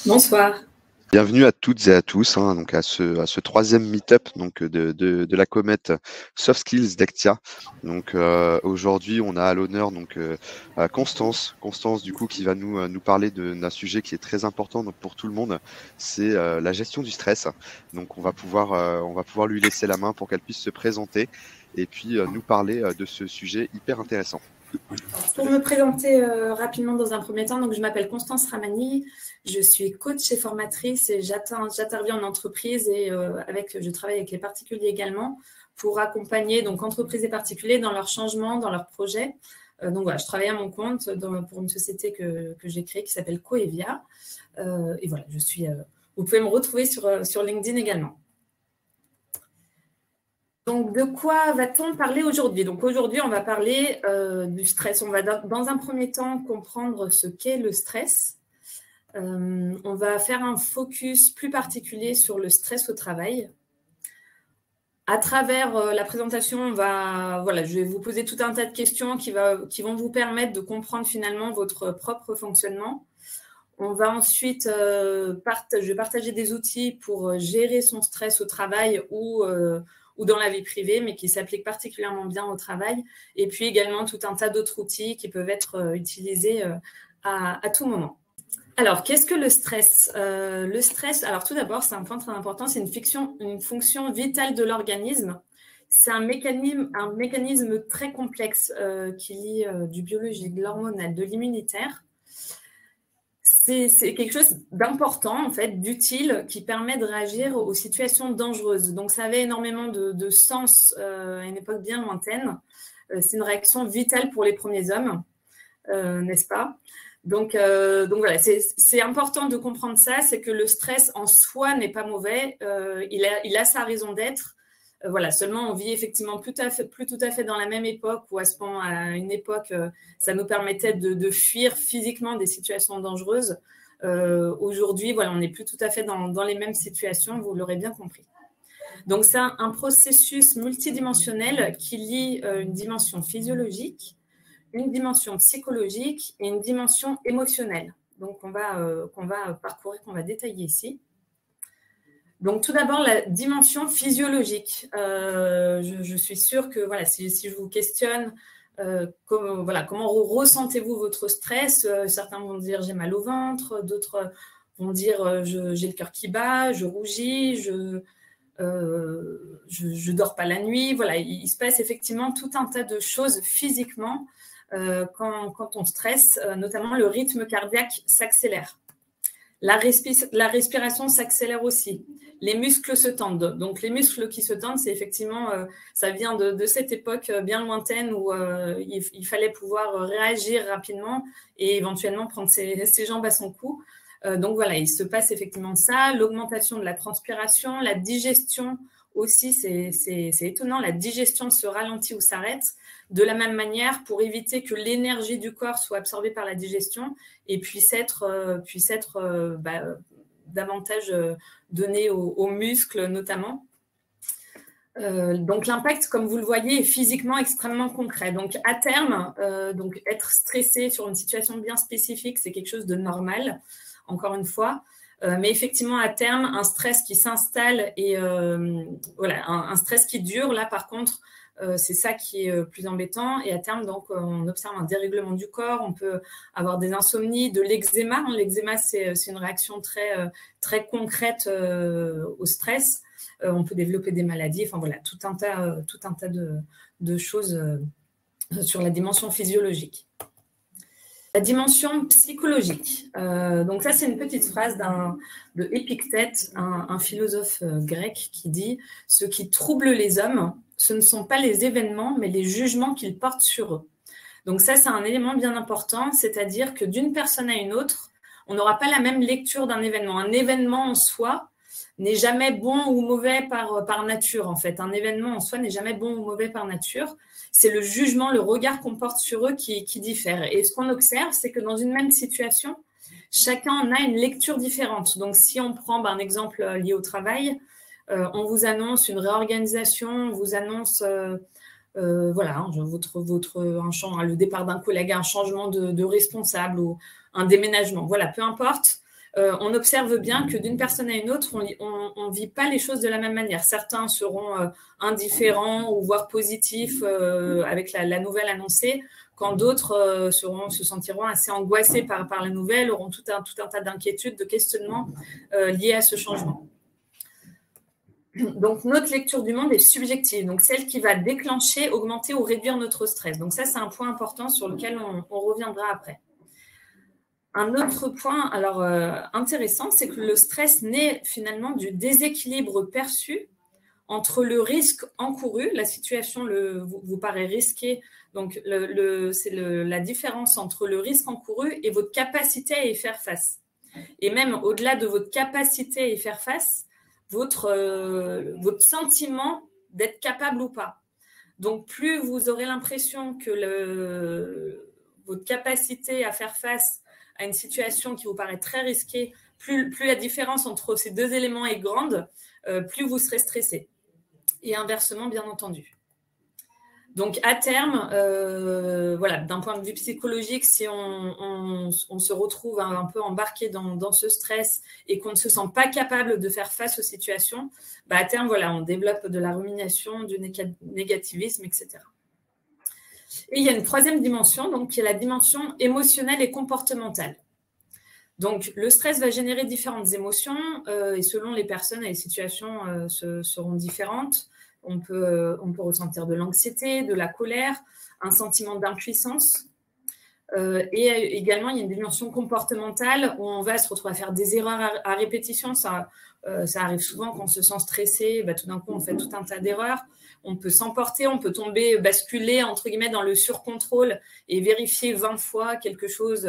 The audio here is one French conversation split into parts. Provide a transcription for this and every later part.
Bonsoir. Bienvenue à toutes et à tous, donc à ce troisième meet-up de la comète Soft Skills d'Ectia. Donc aujourd'hui, on a à l'honneur Constance du coup qui va nous parler d'un sujet qui est très important donc pour tout le monde, c'est la gestion du stress. Donc on va pouvoir lui laisser la main pour qu'elle puisse se présenter et puis nous parler de ce sujet hyper intéressant. Pour me présenter rapidement dans un premier temps, donc je m'appelle Constance Ramani, je suis coach et formatrice et j'interviens en entreprise et je travaille avec les particuliers également pour accompagner donc entreprises et particuliers dans leur changement, dans leurs projets. Donc voilà, je travaille à mon compte pour une société que j'ai créée qui s'appelle Coevia. Et voilà, vous pouvez me retrouver sur LinkedIn également. Donc, de quoi va-t-on parler aujourd'hui? Donc, aujourd'hui, on va parler du stress. On va, dans un premier temps, comprendre ce qu'est le stress. On va faire un focus plus particulier sur le stress au travail. À travers la présentation, je vais vous poser tout un tas de questions qui vont vous permettre de comprendre finalement votre propre fonctionnement. On va ensuite, je vais partager des outils pour gérer son stress au travail ou dans la vie privée, mais qui s'appliquent particulièrement bien au travail. Et puis également tout un tas d'autres outils qui peuvent être utilisés à tout moment. Alors, qu'est-ce que le stress? Le stress, alors tout d'abord, c'est un point très important, c'est une fonction vitale de l'organisme. C'est un mécanisme très complexe qui lie du biologique, de l'hormonal, de l'immunitaire. C'est quelque chose d'important, en fait, d'utile, qui permet de réagir aux situations dangereuses. Donc, ça avait énormément de sens à une époque bien lointaine. C'est une réaction vitale pour les premiers hommes, n'est-ce pas? Donc voilà, c'est important de comprendre ça, c'est que le stress en soi n'est pas mauvais, il a sa raison d'être. Voilà, seulement on vit effectivement plus tout à fait dans la même époque où à une époque, ça nous permettait de fuir physiquement des situations dangereuses. Aujourd'hui, voilà, on n'est plus tout à fait dans les mêmes situations, vous l'aurez bien compris. Donc, c'est un processus multidimensionnel qui lie une dimension physiologique, une dimension psychologique et une dimension émotionnelle. Donc, qu'on va parcourir, qu'on va détailler ici. Donc, tout d'abord, la dimension physiologique. Je suis sûre que voilà, si je vous questionne, comment ressentez-vous votre stress? Certains vont dire j'ai mal au ventre, d'autres vont dire j'ai le cœur qui bat, je rougis, je dors pas la nuit. Voilà, il se passe effectivement tout un tas de choses physiquement quand on stresse, notamment le rythme cardiaque s'accélère. La respiration s'accélère aussi. Les muscles se tendent. Donc, les muscles qui se tendent, c'est effectivement, ça vient de cette époque bien lointaine où il fallait pouvoir réagir rapidement et éventuellement prendre ses jambes à son cou. Donc, voilà, il se passe effectivement ça. L'augmentation de la transpiration, la digestion aussi, c'est étonnant. La digestion se ralentit ou s'arrête. De la même manière, pour éviter que l'énergie du corps soit absorbée par la digestion et puisse être davantage donnée aux muscles notamment. Donc l'impact, comme vous le voyez, est physiquement extrêmement concret. Donc à terme, être stressé sur une situation bien spécifique, c'est quelque chose de normal, encore une fois. Mais effectivement, à terme, un stress qui s'installe et un stress qui dure, là par contre, c'est ça qui est plus embêtant. Et à terme, donc, on observe un dérèglement du corps. On peut avoir des insomnies, de l'eczéma. L'eczéma, c'est une réaction très concrète au stress. On peut développer des maladies. Enfin, voilà, tout un tas de choses sur la dimension physiologique. La dimension psychologique. Donc ça, c'est une petite phrase de Épictète, un philosophe grec qui dit « Ce qui trouble les hommes, ce ne sont pas les événements, mais les jugements qu'ils portent sur eux. » Donc ça, c'est un élément bien important, c'est-à-dire que d'une personne à une autre, on n'aura pas la même lecture d'un événement. Un événement en soi n'est jamais bon ou mauvais par nature, en fait. Un événement en soi n'est jamais bon ou mauvais par nature. C'est le jugement, le regard qu'on porte sur eux qui diffère. Et ce qu'on observe, c'est que dans une même situation, chacun en a une lecture différente. Donc, si on prend un exemple lié au travail, on vous annonce une réorganisation, on vous annonce le départ d'un collègue, un changement de responsable ou un déménagement. Voilà, peu importe. on observe bien que d'une personne à une autre, on ne vit pas les choses de la même manière. Certains seront indifférents ou voire positifs avec la nouvelle annoncée, quand d'autres se sentiront assez angoissés par la nouvelle, auront tout un tas d'inquiétudes, de questionnements liés à ce changement. Donc, notre lecture du monde est subjective, donc celle qui va déclencher, augmenter ou réduire notre stress. Donc ça, c'est un point important sur lequel on reviendra après. Un autre point intéressant, c'est que le stress naît finalement du déséquilibre perçu entre le risque encouru, la situation vous paraît risquée, donc c'est la différence entre le risque encouru et votre capacité à y faire face. Et même au-delà de votre capacité à y faire face, votre sentiment d'être capable ou pas. Donc, plus vous aurez l'impression que votre capacité à faire face à une situation qui vous paraît très risquée, plus la différence entre ces deux éléments est grande, plus vous serez stressé. Et inversement, bien entendu. Donc, à terme, d'un point de vue psychologique, si on se retrouve un peu embarqué dans ce stress et qu'on ne se sent pas capable de faire face aux situations, à terme, on développe de la rumination, du négativisme, etc. Et il y a une troisième dimension, donc, qui est la dimension émotionnelle et comportementale. Donc, le stress va générer différentes émotions et selon les personnes et les situations seront différentes. On peut ressentir de l'anxiété, de la colère, un sentiment d'impuissance. Et également, il y a une dimension comportementale où on va se retrouver à faire des erreurs à répétition. Ça arrive souvent quand on se sent stressé, tout d'un coup, on fait tout un tas d'erreurs. On peut s'emporter, on peut tomber, basculer, entre guillemets, dans le surcontrôle et vérifier 20 fois quelque chose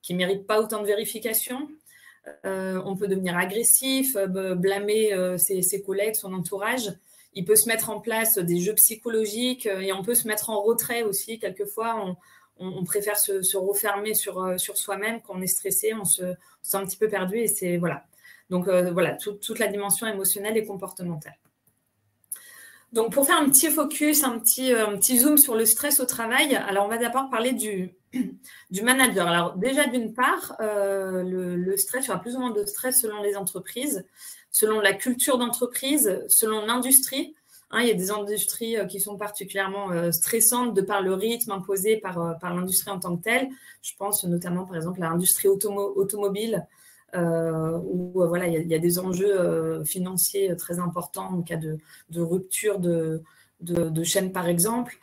qui ne mérite pas autant de vérification. On peut devenir agressif, blâmer ses collègues, son entourage. Il peut se mettre en place des jeux psychologiques et on peut se mettre en retrait aussi. Quelquefois, on préfère se refermer sur soi-même quand on est stressé, on se sent un petit peu perdu. Et c'est Donc, toute la dimension émotionnelle et comportementale. Donc, pour faire un petit focus, un petit zoom sur le stress au travail, alors on va d'abord parler du manager. Alors, déjà, d'une part, le stress, il y aura plus ou moins de stress selon les entreprises, selon la culture d'entreprise, selon l'industrie. Il y a des industries qui sont particulièrement stressantes de par le rythme imposé par l'industrie en tant que telle. Je pense notamment, par exemple, à l'industrie automobile, où il y a des enjeux financiers très importants en cas de rupture de chaîne, par exemple.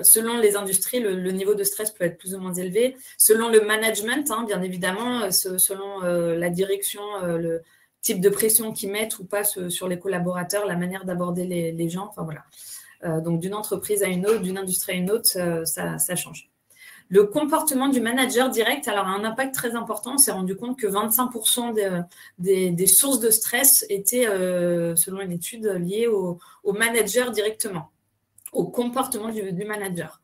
Selon les industries, le niveau de stress peut être plus ou moins élevé. Selon le management, bien évidemment, selon la direction, le type de pression qu'ils mettent ou pas sur les collaborateurs, la manière d'aborder les gens. Donc, d'une entreprise à une autre, d'une industrie à une autre, ça change. Le comportement du manager direct a un impact très important. On s'est rendu compte que 25% des sources de stress étaient, selon une étude, liées au manager directement, au comportement du manager.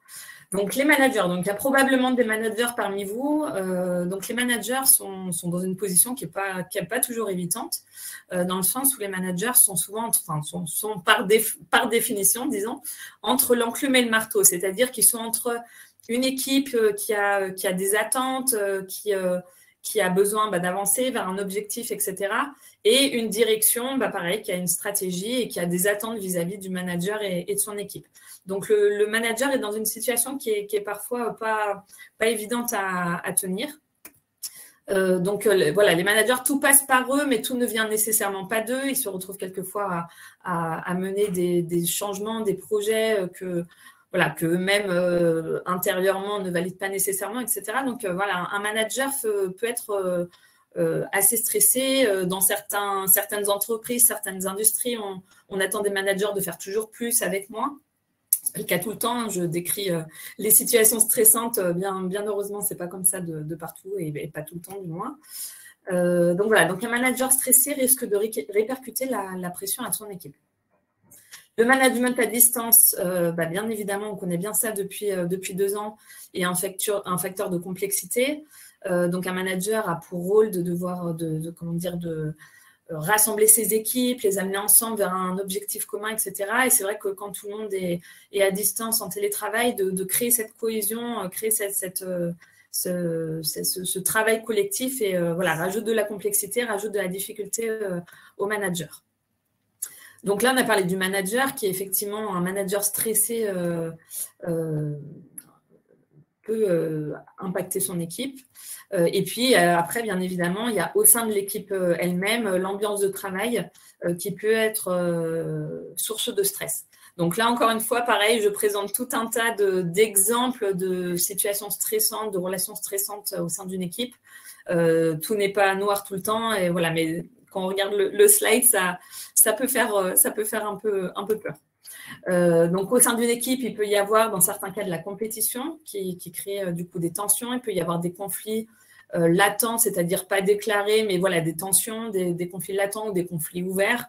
Donc, les managers, il y a probablement des managers parmi vous. Donc, les managers sont dans une position qui n'est pas toujours évidente, dans le sens où les managers sont souvent, sont par définition, disons, entre l'enclume et le marteau, c'est-à-dire qu'ils sont entre une équipe qui a des attentes, qui a besoin d'avancer vers un objectif, etc. Et une direction, pareil, qui a une stratégie et qui a des attentes vis-à-vis du manager et de son équipe. Donc, le manager est dans une situation qui est parfois pas évidente à tenir. Les managers, tout passe par eux, mais tout ne vient nécessairement pas d'eux. Ils se retrouvent quelquefois à mener des changements, des projets qu'eux-mêmes intérieurement ne valident pas nécessairement, etc. Donc, un manager peut être assez stressé. Dans certaines entreprises, certaines industries, on attend des managers de faire toujours plus avec moins. C'est le cas tout le temps. Je décris les situations stressantes. Bien heureusement, ce n'est pas comme ça de partout et pas tout le temps, du moins. Donc, un manager stressé risque de répercuter la pression à son équipe. Le management à distance, bien évidemment, on connaît bien ça depuis 2 ans, et un facteur de complexité. Donc, un manager a pour rôle de devoir rassembler ses équipes, les amener ensemble vers un objectif commun, etc. Et c'est vrai que quand tout le monde est à distance, en télétravail, de créer cette cohésion, créer ce travail collectif et voilà, rajoute de la complexité, rajoute de la difficulté au manager. Donc là, on a parlé du manager qui est effectivement un manager stressé peut impacter son équipe. Et puis après, bien évidemment, il y a au sein de l'équipe elle-même l'ambiance de travail qui peut être source de stress. Donc là, encore une fois, pareil, je présente tout un tas d'exemples de situations stressantes, de relations stressantes au sein d'une équipe. Tout n'est pas noir tout le temps, et voilà, mais quand on regarde le slide, ça peut faire un peu peur. Donc, au sein d'une équipe, il peut y avoir, dans certains cas, de la compétition qui crée du coup des tensions. Il peut y avoir des conflits latents, c'est-à-dire pas déclarés, mais voilà, des tensions, des conflits latents ou des conflits ouverts,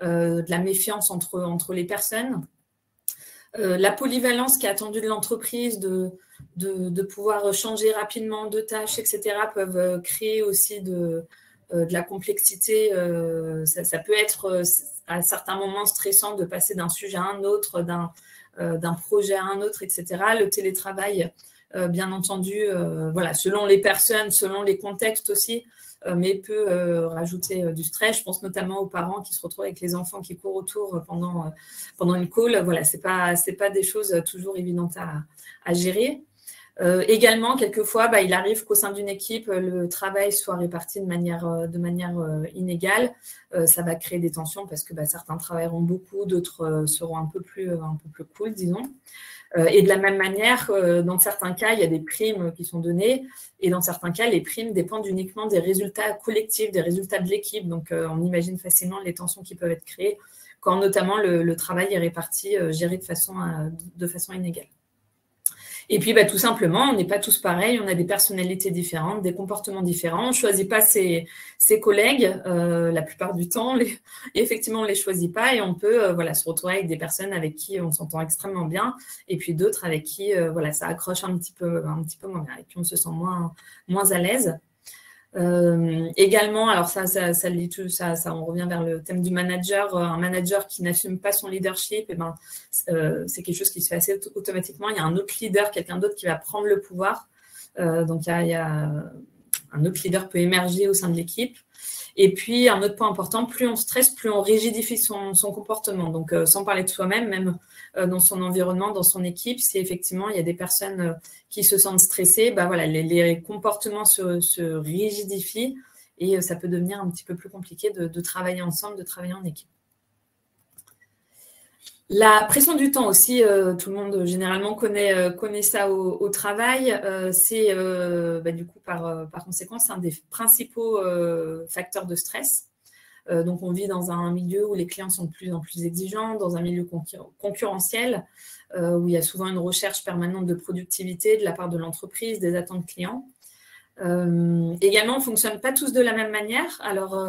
de la méfiance entre les personnes. La polyvalence qui est attendue de l'entreprise, de pouvoir changer rapidement de tâches, etc., peuvent créer aussi de la complexité. Ça peut être à certains moments stressant de passer d'un sujet à un autre, d'un projet à un autre, etc. Le télétravail, bien entendu, voilà, selon les personnes, selon les contextes aussi, mais peut rajouter du stress. Je pense notamment aux parents qui se retrouvent avec les enfants qui courent autour pendant une call. Voilà, c'est pas des choses toujours évidentes à gérer. Également, quelquefois, il arrive qu'au sein d'une équipe, le travail soit réparti de manière inégale. Ça va créer des tensions parce que certains travailleront beaucoup, d'autres seront un peu plus cool, disons. Et de la même manière, dans certains cas, il y a des primes qui sont données. Et dans certains cas, les primes dépendent uniquement des résultats collectifs, des résultats de l'équipe. Donc, on imagine facilement les tensions qui peuvent être créées quand notamment le travail est réparti, géré de façon inégale. Et puis, tout simplement, on n'est pas tous pareils, on a des personnalités différentes, des comportements différents. On ne choisit pas ses collègues la plupart du temps. Et effectivement, on ne les choisit pas et on peut se retrouver avec des personnes avec qui on s'entend extrêmement bien et puis d'autres avec qui ça accroche un petit peu moins bien, avec qui on se sent moins à l'aise. Également, alors ça lit tout ça, on revient vers le thème du manager. Un manager qui n'assume pas son leadership, c'est quelque chose qui se fait assez automatiquement. Il y a un autre leader, quelqu'un d'autre qui va prendre le pouvoir. Donc il y a un autre leader peut émerger au sein de l'équipe. Et puis un autre point important, plus on stresse, plus on rigidifie son comportement. Donc sans parler de soi-même, même dans son environnement, dans son équipe, si effectivement il y a des personnes qui se sentent stressées, les comportements se rigidifient et ça peut devenir un petit peu plus compliqué de travailler ensemble, de travailler en équipe. La pression du temps aussi, tout le monde généralement connaît ça au travail. C'est du coup par conséquent, c'est un des principaux facteurs de stress. Donc, on vit dans un milieu où les clients sont de plus en plus exigeants, dans un milieu concurrentiel, où il y a souvent une recherche permanente de productivité de la part de l'entreprise, des attentes clients. Également, on ne fonctionne pas tous de la même manière. Alors,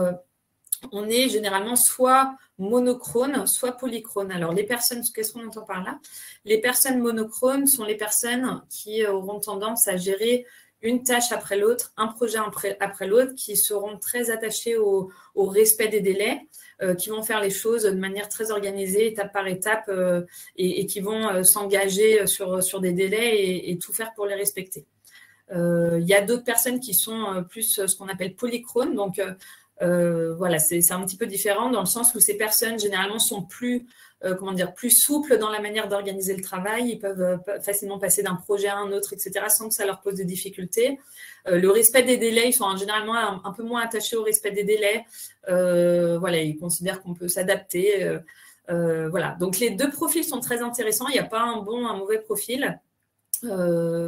on est généralement soit monochrone, soit polychrone. Alors, les personnes, qu'est-ce qu'on entend par là? Les personnes monochrones sont les personnes qui auront tendance à gérer une tâche après l'autre, un projet après l'autre, qui seront très attachés au respect des délais, qui vont faire les choses de manière très organisée, étape par étape, et qui vont s'engager sur des délais et tout faire pour les respecter. Il y a d'autres personnes qui sont plus ce qu'on appelle polychrones, donc c'est un petit peu différent dans le sens où ces personnes généralement sont plus souples dans la manière d'organiser le travail. Ils peuvent facilement passer d'un projet à un autre, etc., sans que ça leur pose de difficultés. Le respect des délais, ils sont généralement un peu moins attachés au respect des délais. Ils considèrent qu'on peut s'adapter. Donc les deux profils sont très intéressants. Il n'y a pas un bon, un mauvais profil.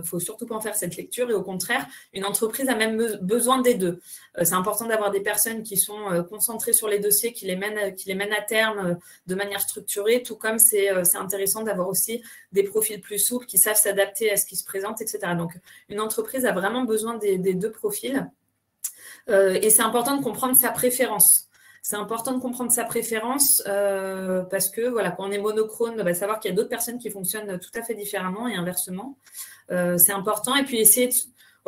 Faut surtout pas en faire cette lecture et au contraire, une entreprise a même besoin des deux. C'est important d'avoir des personnes qui sont concentrées sur les dossiers, qui les mènent à terme de manière structurée, tout comme c'est intéressant d'avoir aussi des profils plus souples qui savent s'adapter à ce qui se présente, etc. Donc, une entreprise a vraiment besoin des deux profils et c'est important de comprendre sa préférence. C'est important de comprendre sa préférence parce que quand on est monochrone, savoir qu'il y a d'autres personnes qui fonctionnent tout à fait différemment et inversement. C'est important. Et puis essayer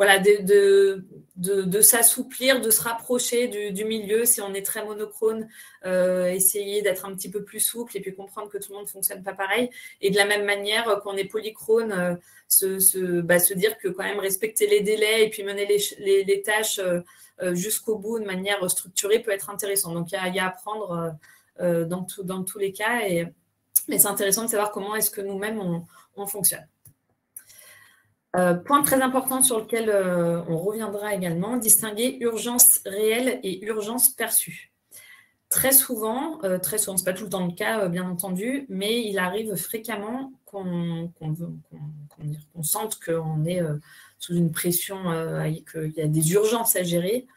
voilà, de s'assouplir, de se rapprocher du milieu. Si on est très monochrone, essayer d'être un petit peu plus souple et puis comprendre que tout le monde ne fonctionne pas pareil. Et de la même manière, quand on est polychrone, se dire que quand même respecter les délais et puis mener les tâches jusqu'au bout de manière structurée peut être intéressant. Donc, il y a à apprendre dans tous les cas. Mais c'est intéressant de savoir comment est-ce que nous-mêmes, on fonctionne. Point très important sur lequel on reviendra également, distinguer urgence réelle et urgence perçue. Très souvent, c'est pas tout le temps le cas, bien entendu, mais il arrive fréquemment qu'on sente qu'on est sous une pression, qu'il y a des urgences à gérer.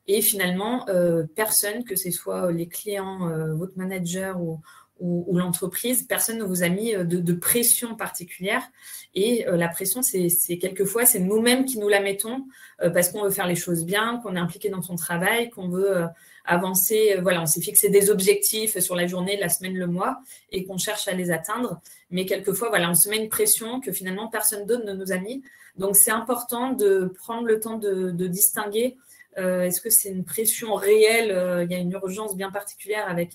Et finalement, personne, que ce soit les clients, votre manager ou l'entreprise, personne ne vous a mis de pression particulière. Et la pression, c'est quelquefois, c'est nous-mêmes qui nous la mettons parce qu'on veut faire les choses bien, qu'on est impliqué dans son travail, qu'on veut avancer. Voilà, on s'est fixé des objectifs sur la journée, la semaine, le mois et qu'on cherche à les atteindre. Mais quelquefois, voilà, on se met une pression que finalement, personne d'autre ne nous a mis. Donc, c'est important de prendre le temps de distinguer. Est-ce que c'est une pression réelle, il y a une urgence bien particulière avec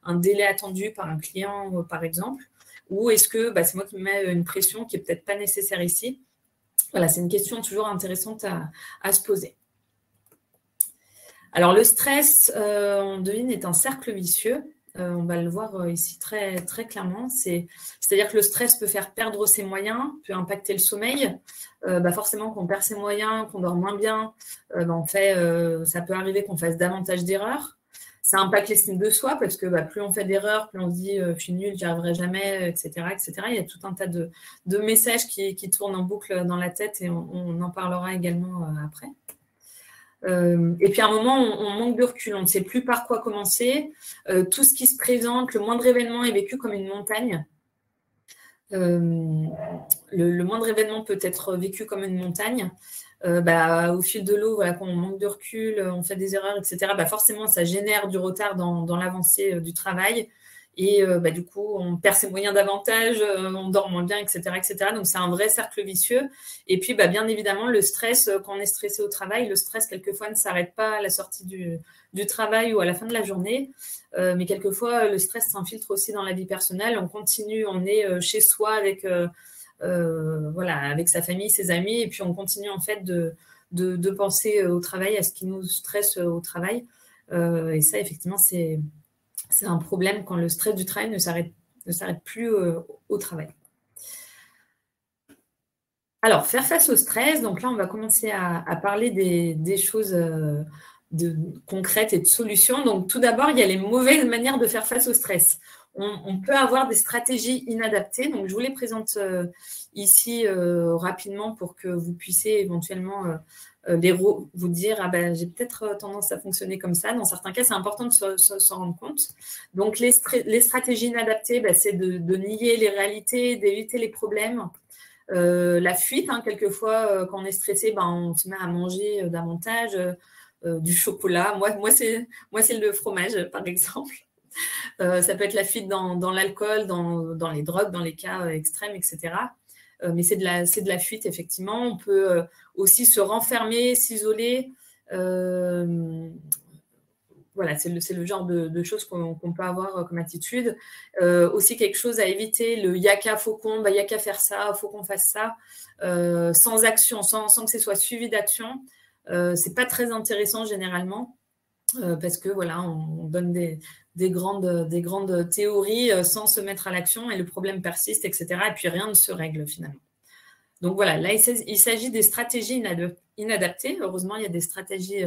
un délai attendu par un client, par exemple, ou est-ce que c'est moi qui me mets une pression qui n'est peut-être pas nécessaire ici? Voilà, c'est une question toujours intéressante à se poser. Alors, le stress, on devine, est un cercle vicieux. On va le voir ici très, très clairement. C'est-à-dire que le stress peut faire perdre ses moyens, peut impacter le sommeil. Forcément, qu'on perd ses moyens, qu'on dort moins bien, ça peut arriver qu'on fasse davantage d'erreurs. Ça impacte l'estime de soi parce que plus on fait d'erreurs, plus on se dit je suis nul, j'y arriverai jamais, etc., etc. Il y a tout un tas de messages qui tournent en boucle dans la tête et on en parlera également après. Et puis à un moment, on manque de recul, on ne sait plus par quoi commencer. Tout ce qui se présente, le moindre événement est vécu comme une montagne. Le moindre événement peut être vécu comme une montagne. Au fil de l'eau, voilà, quand on manque de recul, on fait des erreurs, etc., forcément, ça génère du retard dans l'avancée du travail. Et du coup, on perd ses moyens davantage, on dort moins bien, etc., etc. Donc, c'est un vrai cercle vicieux. Et puis, bien évidemment, le stress, quand on est stressé au travail, le stress, quelquefois, ne s'arrête pas à la sortie du travail ou à la fin de la journée. Mais quelquefois, le stress s'infiltre aussi dans la vie personnelle. On continue, on est chez soi avec sa famille, ses amis, et puis on continue en fait de penser au travail, à ce qui nous stresse au travail. Et ça, effectivement, c'est un problème quand le stress du travail ne s'arrête plus au travail. Alors, faire face au stress, donc là, on va commencer à parler des choses concrètes et de solutions. Donc, tout d'abord, il y a les mauvaises manières de faire face au stress. On peut avoir des stratégies inadaptées. Donc, je vous les présente ici rapidement pour que vous puissiez éventuellement vous dire j'ai peut-être tendance à fonctionner comme ça. Dans certains cas, c'est important de s'en rendre compte. Donc, les stratégies inadaptées, c'est de nier les réalités, d'éviter les problèmes. La fuite, quelquefois, quand on est stressé, on se met à manger davantage du chocolat. Moi, c'est le fromage, par exemple. Ça peut être la fuite dans l'alcool, dans les drogues, dans les cas extrêmes, etc. Mais c'est de la fuite, effectivement. On peut aussi se renfermer, s'isoler. Voilà, c'est le genre de choses qu'on peut avoir comme attitude. Aussi, quelque chose à éviter, le yaka, faut qu'on, yaka faire ça, faut qu'on fasse ça, sans action, sans que ce soit suivi d'action. C'est pas très intéressant généralement. Parce que voilà, on donne des grandes théories sans se mettre à l'action et le problème persiste, etc. Et puis rien ne se règle finalement. Donc voilà, là il s'agit des stratégies inadaptées. Heureusement, il y a des stratégies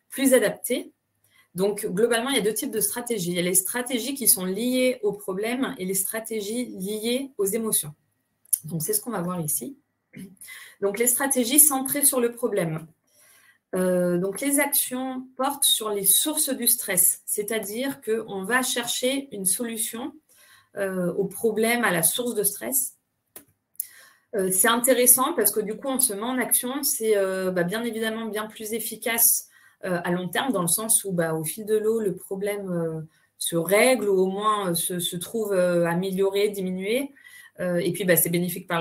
plus adaptées. Donc globalement, il y a deux types de stratégies. Il y a les stratégies qui sont liées au problème et les stratégies liées aux émotions. Donc c'est ce qu'on va voir ici. Donc les stratégies centrées sur le problème. Donc, les actions portent sur les sources du stress, c'est-à-dire qu'on va chercher une solution au problème, à la source de stress. C'est intéressant parce que du coup, on se met en action. C'est bien évidemment bien plus efficace à long terme, dans le sens où au fil de l'eau, le problème règle ou au moins se trouve amélioré, diminué. Et puis, c'est bénéfique pour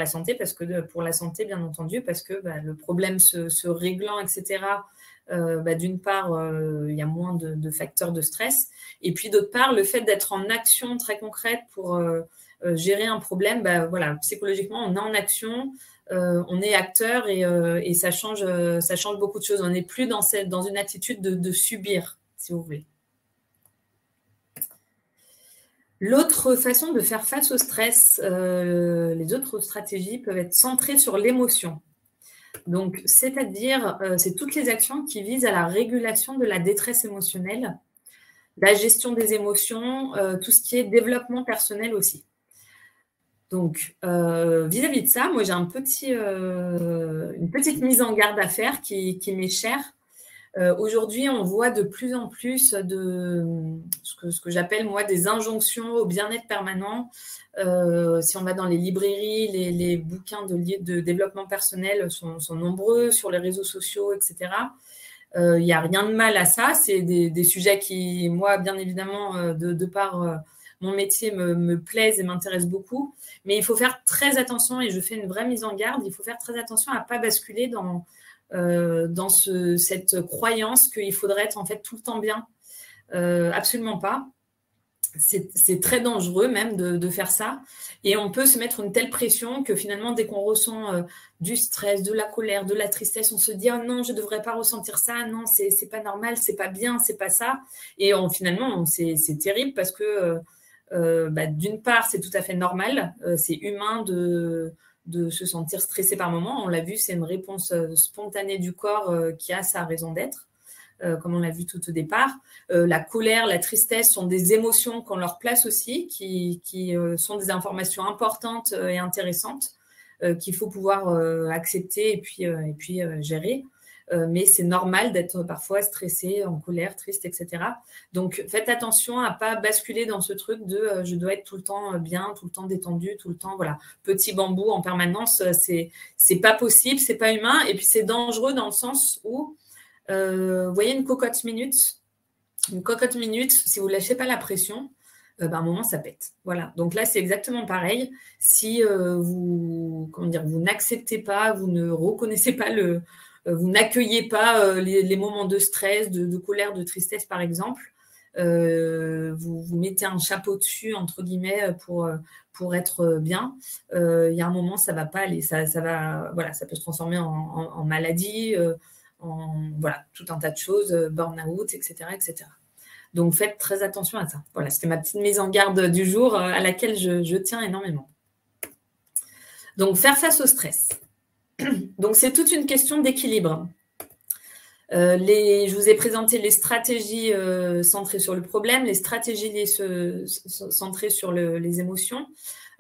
la santé, bien entendu, parce que le problème se réglant, etc., d'une part, il y a moins de facteurs de stress. Et puis, d'autre part, le fait d'être en action très concrète pour gérer un problème, voilà, psychologiquement, on est en action, on est acteur et ça change beaucoup de choses. On n'est plus dans une attitude de subir, si vous voulez. L'autre façon de faire face au stress, les autres stratégies peuvent être centrées sur l'émotion. Donc, c'est-à-dire, c'est toutes les actions qui visent à la régulation de la détresse émotionnelle, la gestion des émotions, tout ce qui est développement personnel aussi. Donc, vis-à-vis de ça, moi, j'ai une petite mise en garde à faire qui m'est chère. Aujourd'hui, on voit de plus en plus ce que j'appelle, moi, des injonctions au bien-être permanent. Si on va dans les librairies, les bouquins de développement personnel sont nombreux sur les réseaux sociaux, etc. Il n'y a rien de mal à ça. C'est des sujets qui, moi, bien évidemment, de par mon métier, me plaisent et m'intéressent beaucoup. Mais il faut faire très attention, et je fais une vraie mise en garde, il faut faire très attention à ne pas basculer dans cette croyance qu'il faudrait être en fait tout le temps bien. Absolument pas. C'est très dangereux même de faire ça. Et on peut se mettre une telle pression que finalement, dès qu'on ressent du stress, de la colère, de la tristesse, on se dit « Oh non, je ne devrais pas ressentir ça. Non, c'est pas normal, c'est pas bien, c'est pas ça. » Et finalement, c'est terrible parce que d'une part, c'est tout à fait normal. C'est humain de se sentir stressé par moment. On l'a vu, c'est une réponse spontanée du corps qui a sa raison d'être. Comme on l'a vu tout au départ. La colère, la tristesse sont des émotions qu'on leur place aussi, qui sont des informations importantes et intéressantes qu'il faut pouvoir accepter et puis gérer. Mais c'est normal d'être parfois stressé, en colère, triste, etc. Donc, faites attention à ne pas basculer dans ce truc de je dois être tout le temps bien, tout le temps détendu, tout le temps, voilà, petit bambou en permanence. C'est pas possible, c'est pas humain. Et puis, c'est dangereux dans le sens où vous voyez une cocotte minute, si vous ne lâchez pas la pression, à un moment, ça pète. Voilà. Donc là, c'est exactement pareil. Si vous n'acceptez pas, vous ne reconnaissez pas vous n'accueillez pas les moments de stress, de colère, de tristesse, par exemple, vous mettez un chapeau dessus, entre guillemets, pour être bien, il y a un moment, ça ne va pas aller. Ça peut se transformer en maladie, voilà, tout un tas de choses, burn-out, etc., etc. Donc, faites très attention à ça. Voilà, c'était ma petite mise en garde du jour à laquelle je tiens énormément. Donc, faire face au stress. Donc, c'est toute une question d'équilibre. Je vous ai présenté les stratégies centrées sur le problème, les stratégies centrées sur les émotions.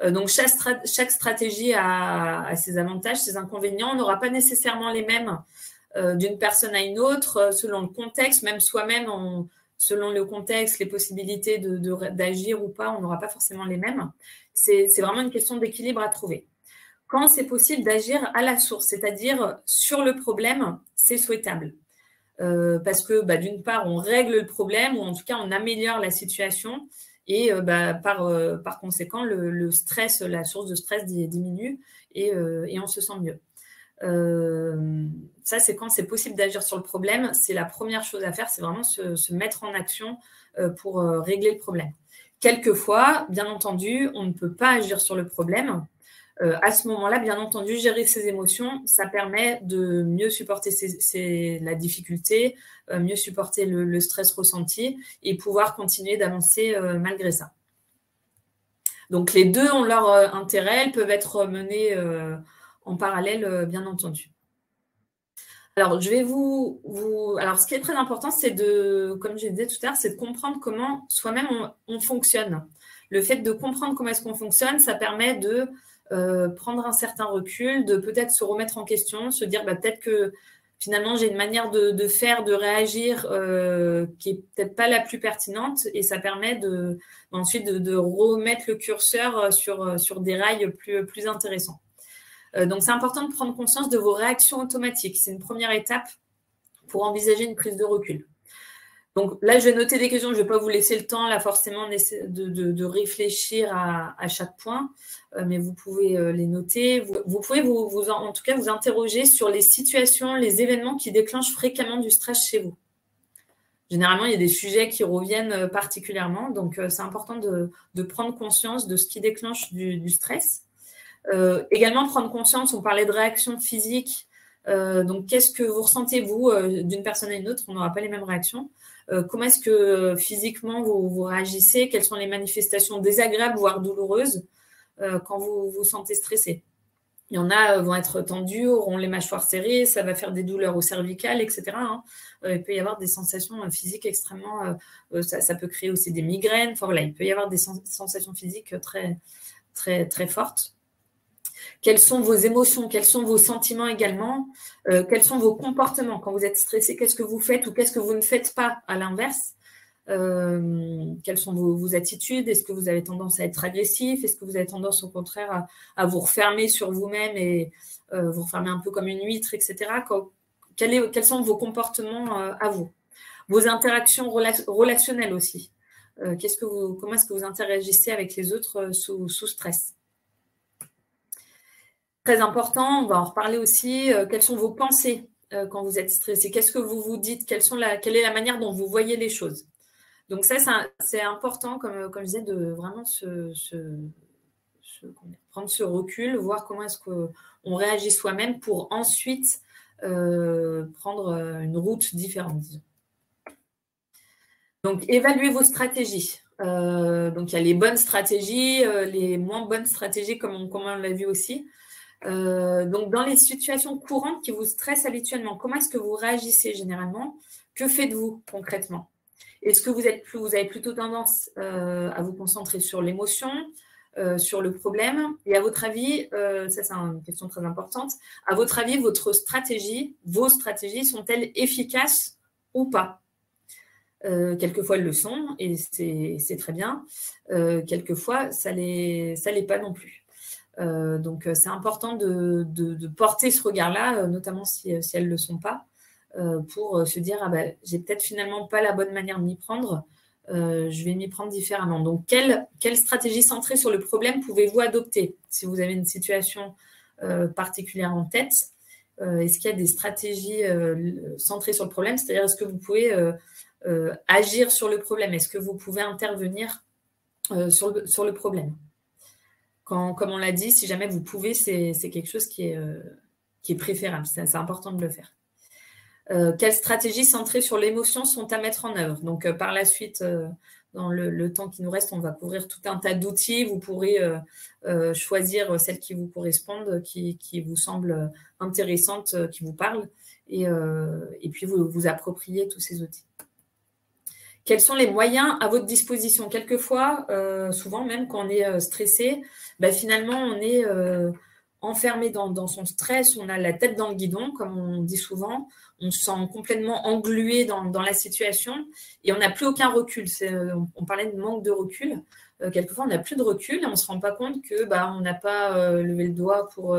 Donc, chaque stratégie a ses avantages, ses inconvénients. On n'aura pas nécessairement les mêmes d'une personne à une autre, selon le contexte, même soi-même, selon le contexte, les possibilités d'agir ou pas, on n'aura pas forcément les mêmes. C'est vraiment une question d'équilibre à trouver. Quand c'est possible d'agir à la source, c'est-à-dire sur le problème, c'est souhaitable. Parce que d'une part, on règle le problème ou en tout cas, on améliore la situation et par conséquent, le stress, la source de stress diminue et on se sent mieux. Ça, c'est quand c'est possible d'agir sur le problème. C'est la première chose à faire, c'est vraiment se mettre en action pour régler le problème. Quelquefois, bien entendu, on ne peut pas agir sur le problème. À ce moment-là, bien entendu, gérer ses émotions, ça permet de mieux supporter la difficulté, mieux supporter le stress ressenti et pouvoir continuer d'avancer malgré ça. Donc, les deux ont leur intérêt, elles peuvent être menées en parallèle, bien entendu. Alors, je vais Alors, ce qui est très important, c'est comme je disais tout à l'heure, c'est de comprendre comment soi-même on fonctionne. Le fait de comprendre comment est-ce qu'on fonctionne, ça permet de prendre un certain recul, de peut-être se remettre en question, se dire peut-être que finalement j'ai une manière de faire, de réagir qui est peut-être pas la plus pertinente et ça permet ensuite de remettre le curseur sur des rails plus intéressants. Donc c'est important de prendre conscience de vos réactions automatiques. C'est une première étape pour envisager une prise de recul. Donc là, je vais noter des questions. Je ne vais pas vous laisser le temps, là, forcément, de réfléchir à chaque point, mais vous pouvez les noter. Vous pouvez, en tout cas, vous interroger sur les situations, les événements qui déclenchent fréquemment du stress chez vous. Généralement, il y a des sujets qui reviennent particulièrement, donc c'est important de prendre conscience de ce qui déclenche du stress. Également, prendre conscience, on parlait de réaction physique. Donc, qu'est-ce que vous ressentez, vous, d'une personne à une autre? On n'aura pas les mêmes réactions. Comment est-ce que physiquement vous réagissez? Quelles sont les manifestations désagréables, voire douloureuses, quand vous vous sentez stressé? Il y en a vont être tendus, auront les mâchoires serrées, ça va faire des douleurs au cervical, etc. Hein. Il peut y avoir des sensations physiques extrêmement... ça peut créer aussi des migraines. Enfin, voilà, il peut y avoir des sensations physiques très, très, très fortes. Quelles sont vos émotions? Quels sont vos sentiments également? Quels sont vos comportements? Quand vous êtes stressé, qu'est-ce que vous faites ou qu'est-ce que vous ne faites pas à l'inverse? Quelles sont vos attitudes? Est-ce que vous avez tendance à être agressif? Est-ce que vous avez tendance au contraire à vous refermer sur vous-même et vous refermer un peu comme une huître, etc. Quels sont vos comportements à vous? Vos interactions relationnelles aussi. Comment est-ce que vous interagissez avec les autres sous stress? Très important, on va en reparler aussi. Quelles sont vos pensées quand vous êtes stressé? Qu'est-ce que vous vous dites? Quelle est la manière dont vous voyez les choses? Donc ça, c'est important, comme je disais, de vraiment prendre ce recul, voir comment est-ce qu'on réagit soi-même pour ensuite prendre une route différente. Donc, évaluez vos stratégies. Donc, il y a les bonnes stratégies, les moins bonnes stratégies, comme on l'a vu aussi. Donc, dans les situations courantes qui vous stressent habituellement, comment est-ce que vous réagissez généralement? Que faites-vous concrètement? Est-ce que vous avez plutôt tendance à vous concentrer sur l'émotion, sur le problème? Et à votre avis, ça c'est une question très importante, à votre avis, vos stratégies sont-elles efficaces ou pas? Quelquefois, elles le sont et c'est très bien. Quelquefois, ça l'est pas non plus. Donc, c'est important de porter ce regard-là, notamment si elles ne le sont pas, pour se dire, j'ai peut-être finalement pas la bonne manière de m'y prendre, je vais m'y prendre différemment. Donc, quelle stratégie centrée sur le problème pouvez-vous adopter? Si vous avez une situation particulière en tête, est-ce qu'il y a des stratégies centrées sur le problème? C'est-à-dire, est-ce que vous pouvez agir sur le problème? Est-ce que vous pouvez intervenir sur le problème? Comme on l'a dit, si jamais vous pouvez, c'est quelque chose qui est préférable. C'est important de le faire. Quelles stratégies centrées sur l'émotion sont à mettre en œuvre? Donc, par la suite, dans le temps qui nous reste, on va couvrir tout un tas d'outils. Vous pourrez choisir celles qui vous correspondent, qui vous semblent intéressantes, qui vous parlent, et puis vous approprier tous ces outils. Quels sont les moyens à votre disposition? Quelquefois, souvent même quand on est stressé, finalement, on est enfermé dans son stress, on a la tête dans le guidon, comme on dit souvent, on se sent complètement englué dans la situation et on n'a plus aucun recul. On parlait de manque de recul. Quelquefois, on n'a plus de recul et on ne se rend pas compte qu'on n'a pas levé le doigt pour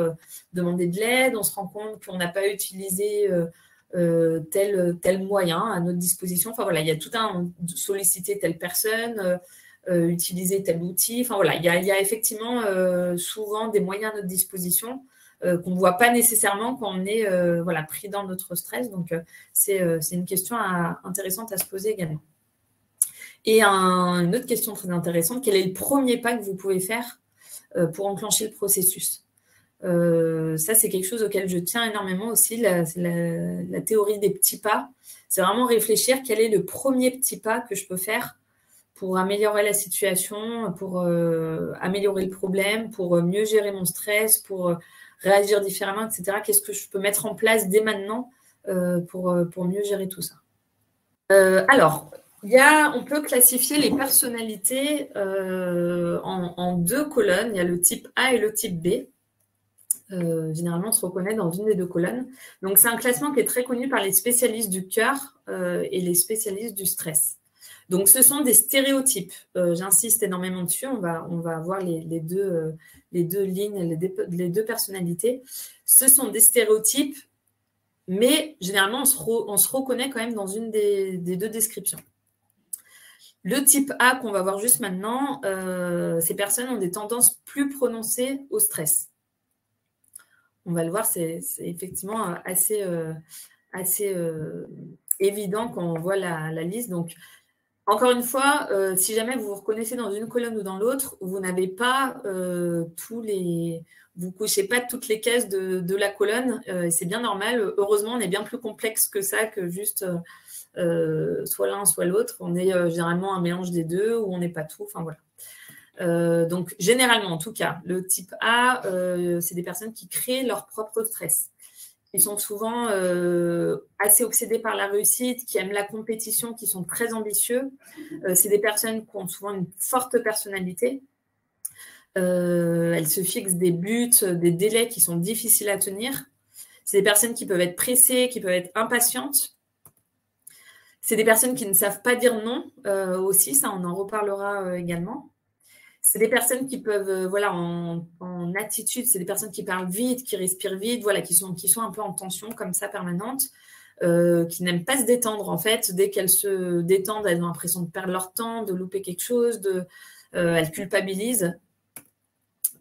demander de l'aide, on se rend compte qu'on n'a pas utilisé tel moyen à notre disposition. Enfin voilà, il y a tout un solliciter telle personne, utiliser tel outil. Enfin voilà, il y a effectivement souvent des moyens à notre disposition qu'on ne voit pas nécessairement quand on est pris dans notre stress. Donc c'est une question intéressante à se poser également. Et une autre question très intéressante, quel est le premier pas que vous pouvez faire pour enclencher le processus? Ça, c'est quelque chose auquel je tiens énormément aussi, la théorie des petits pas. C'est vraiment réfléchir quel est le premier petit pas que je peux faire pour améliorer la situation, pour améliorer le problème, pour mieux gérer mon stress, pour réagir différemment, etc. Qu'est-ce que je peux mettre en place dès maintenant pour mieux gérer tout ça? Alors, on peut classifier les personnalités en deux colonnes. Il y a le type A et le type B. Généralement, on se reconnaît dans une des deux colonnes. Donc, c'est un classement qui est très connu par les spécialistes du cœur et les spécialistes du stress. Donc, ce sont des stéréotypes. J'insiste énormément dessus. On va voir les deux lignes, les deux personnalités. Ce sont des stéréotypes Mais généralement, on se reconnaît quand même dans une des deux descriptions. Le type A qu'on va voir juste maintenant, ces personnes ont des tendances plus prononcées au stress. On va le voir, c'est effectivement assez évident quand on voit la liste. Donc, encore une fois, si jamais vous vous reconnaissez dans une colonne ou dans l'autre, vous n'avez pas vous couchez pas toutes les cases de la colonne. C'est bien normal. Heureusement, on est bien plus complexe que ça, que juste soit l'un, soit l'autre. On est généralement un mélange des deux ou on n'est pas tout. Enfin, voilà. Donc, généralement, en tout cas, le type A, c'est des personnes qui créent leur propre stress. Ils sont souvent assez obsédés par la réussite, qui aiment la compétition, qui sont très ambitieux. C'est des personnes qui ont souvent une forte personnalité. Elles se fixent des buts, des délais qui sont difficiles à tenir. C'est des personnes qui peuvent être pressées, qui peuvent être impatientes. C'est des personnes qui ne savent pas dire non aussi, ça on en reparlera également. C'est des personnes qui peuvent, voilà, en attitude, c'est des personnes qui parlent vite, qui respirent vite, voilà, qui sont un peu en tension comme ça permanente, qui n'aiment pas se détendre en fait. Dès qu'elles se détendent, elles ont l'impression de perdre leur temps, de louper quelque chose, elles culpabilisent.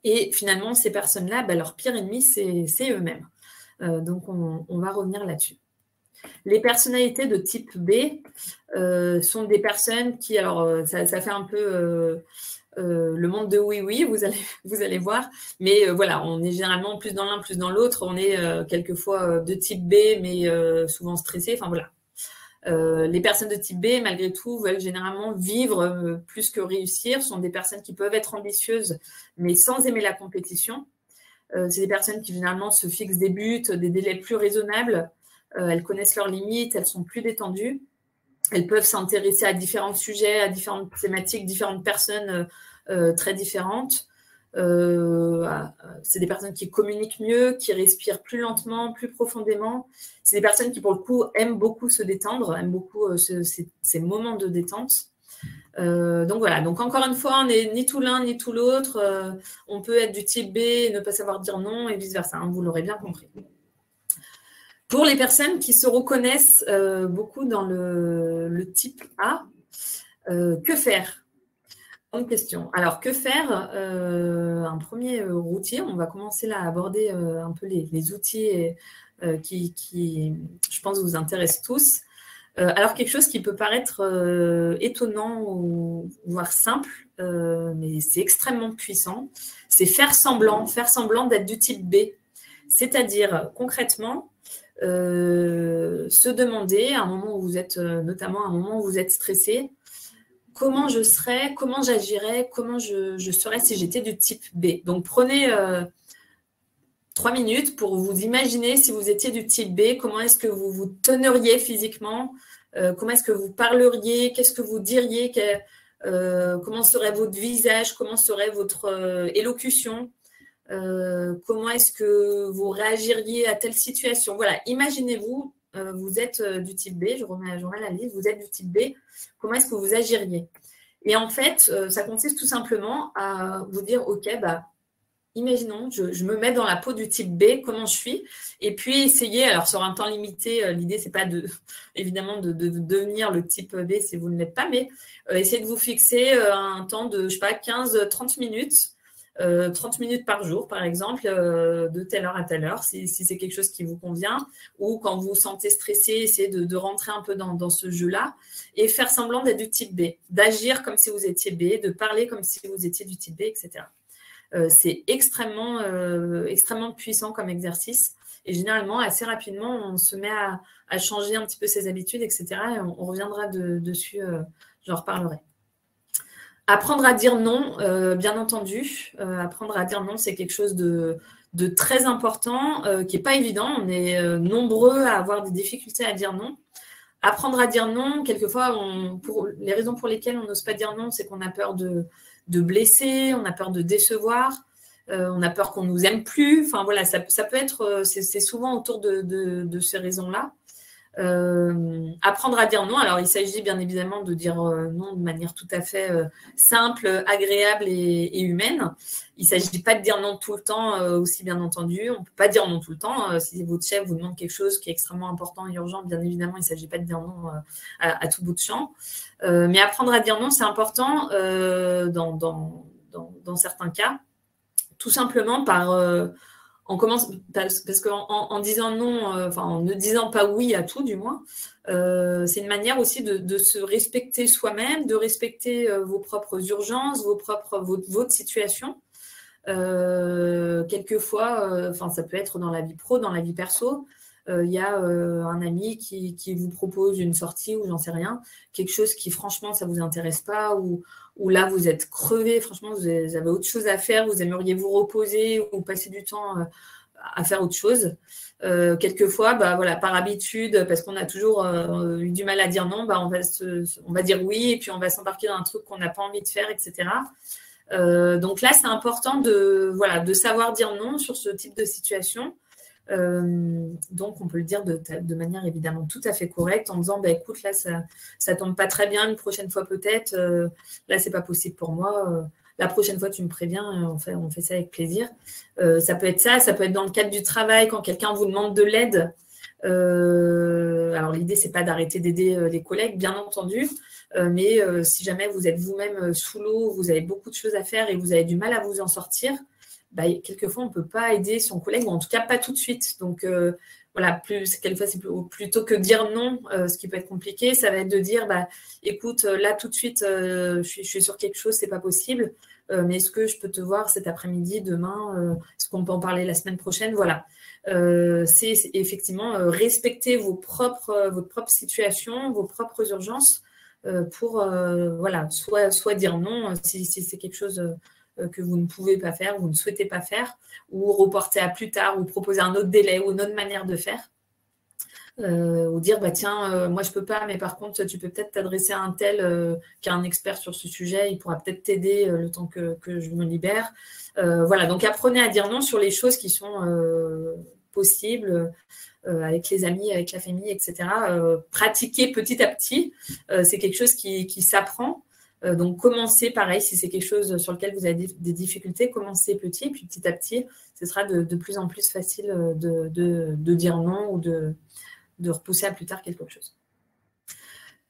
Et finalement, ces personnes-là, leur pire ennemi, c'est eux-mêmes. Donc, on va revenir là-dessus. Les personnalités de type B sont des personnes qui, alors ça fait un peu le monde de oui, vous allez voir, mais voilà, on est généralement plus dans l'un, plus dans l'autre, on est quelquefois de type B, mais souvent stressé, enfin voilà. Les personnes de type B, malgré tout, veulent généralement vivre plus que réussir, sont des personnes qui peuvent être ambitieuses, mais sans aimer la compétition. C'est des personnes qui généralement se fixent des buts, des délais plus raisonnables, elles connaissent leurs limites, elles sont plus détendues. Elles peuvent s'intéresser à différents sujets, à différentes thématiques, différentes personnes très différentes. C'est des personnes qui communiquent mieux, qui respirent plus lentement, plus profondément. C'est des personnes qui, pour le coup, aiment beaucoup se détendre, aiment beaucoup ces moments de détente. Donc voilà, donc encore une fois, on n'est ni tout l'un ni tout l'autre. On peut être du type B et ne pas savoir dire non et vice-versa, hein, vous l'aurez bien compris. Pour les personnes qui se reconnaissent beaucoup dans le type A, que faire? Bonne question. Alors, que faire? Un premier outil, on va commencer là à aborder un peu les outils qui, je pense, vous intéressent tous. Alors, quelque chose qui peut paraître étonnant ou voire simple, mais c'est extrêmement puissant, c'est faire semblant d'être du type B. C'est-à-dire, concrètement, se demander, à un moment où vous êtes, notamment à un moment où vous êtes stressé, comment je serais, comment j'agirais, comment je serais si j'étais du type B. Donc, prenez 3 minutes pour vous imaginer si vous étiez du type B, comment est-ce que vous vous teneriez physiquement, comment est-ce que vous parleriez, qu'est-ce que vous diriez, comment serait votre visage, comment serait votre élocution, comment est-ce que vous réagiriez à telle situation. Voilà, imaginez-vous, vous êtes du type B, je remets la liste, vous êtes du type B, comment est-ce que vous agiriez? Et en fait, ça consiste tout simplement à vous dire, ok, imaginons, je me mets dans la peau du type B, comment je suis, et puis essayer, alors sur un temps limité, l'idée c'est pas évidemment de devenir le type B si vous ne l'êtes pas, mais essayez de vous fixer un temps de, je sais pas, 15-30 minutes, 30 minutes par jour, par exemple, de telle heure à telle heure, si c'est quelque chose qui vous convient, ou quand vous vous sentez stressé, essayez de rentrer un peu dans ce jeu-là et faire semblant d'être du type B, d'agir comme si vous étiez B, de parler comme si vous étiez du type B, etc. C'est extrêmement puissant comme exercice et généralement, assez rapidement, on se met à changer un petit peu ses habitudes, etc. Et on reviendra dessus, j'en reparlerai. Apprendre à dire non, bien entendu. Apprendre à dire non, c'est quelque chose de très important, qui n'est pas évident. On est nombreux à avoir des difficultés à dire non. Apprendre à dire non, quelquefois, les raisons pour lesquelles on n'ose pas dire non, c'est qu'on a peur de blesser, on a peur de décevoir, on a peur qu'on ne nous aime plus. Enfin voilà, ça peut être, c'est souvent autour de ces raisons-là. Apprendre à dire non. Alors, il s'agit bien évidemment de dire non de manière tout à fait simple, agréable et humaine. Il ne s'agit pas de dire non tout le temps aussi, bien entendu. On ne peut pas dire non tout le temps. Si votre chef vous demande quelque chose qui est extrêmement important et urgent, bien évidemment, il ne s'agit pas de dire non à tout bout de champ. Mais apprendre à dire non, c'est important dans certains cas, tout simplement on commence parce qu'en disant non, en ne disant pas oui à tout, du moins, c'est une manière aussi de se respecter soi-même, de respecter vos propres urgences, votre situation. Quelquefois, ça peut être dans la vie pro, dans la vie perso. Il y a un ami qui vous propose une sortie ou j'en sais rien, quelque chose qui franchement ça vous intéresse pas ou là vous êtes crevé, franchement vous avez autre chose à faire, vous aimeriez vous reposer ou passer du temps à faire autre chose. Quelquefois, voilà, par habitude, parce qu'on a toujours eu du mal à dire non, on va dire oui et puis on va s'embarquer dans un truc qu'on n'a pas envie de faire, etc. Donc là, c'est important de savoir dire non sur ce type de situation. Donc, on peut le dire de manière évidemment tout à fait correcte en disant écoute, là, ça tombe pas très bien, une prochaine fois peut-être, là, c'est pas possible pour moi. La prochaine fois, tu me préviens, on fait ça avec plaisir. Ça peut être ça peut être dans le cadre du travail, quand quelqu'un vous demande de l'aide. Alors, l'idée, c'est pas d'arrêter d'aider les collègues, bien entendu, mais si jamais vous êtes vous-même sous l'eau, vous avez beaucoup de choses à faire et vous avez du mal à vous en sortir, quelquefois, on ne peut pas aider son collègue, ou en tout cas pas tout de suite. Donc, quelquefois, c'est plutôt que dire non, ce qui peut être compliqué, ça va être de dire, écoute, là, tout de suite, je suis sur quelque chose, c'est pas possible, mais est-ce que je peux te voir cet après-midi, demain, est-ce qu'on peut en parler la semaine prochaine? Voilà. C'est effectivement respecter votre propre situation, vos propres urgences pour, soit dire non si c'est quelque chose que vous ne pouvez pas faire, vous ne souhaitez pas faire, ou reporter à plus tard, ou proposer un autre délai ou une autre manière de faire. Ou dire, tiens, moi je peux pas, mais par contre, tu peux peut-être t'adresser à un tel qui est un expert sur ce sujet, il pourra peut-être t'aider le temps que je me libère. Voilà, donc apprenez à dire non sur les choses qui sont possibles avec les amis, avec la famille, etc. Pratiquer petit à petit, c'est quelque chose qui s'apprend. Donc, commencez pareil, si c'est quelque chose sur lequel vous avez des difficultés, commencez petit, puis petit à petit, ce sera de plus en plus facile de dire non ou de repousser à plus tard quelque chose.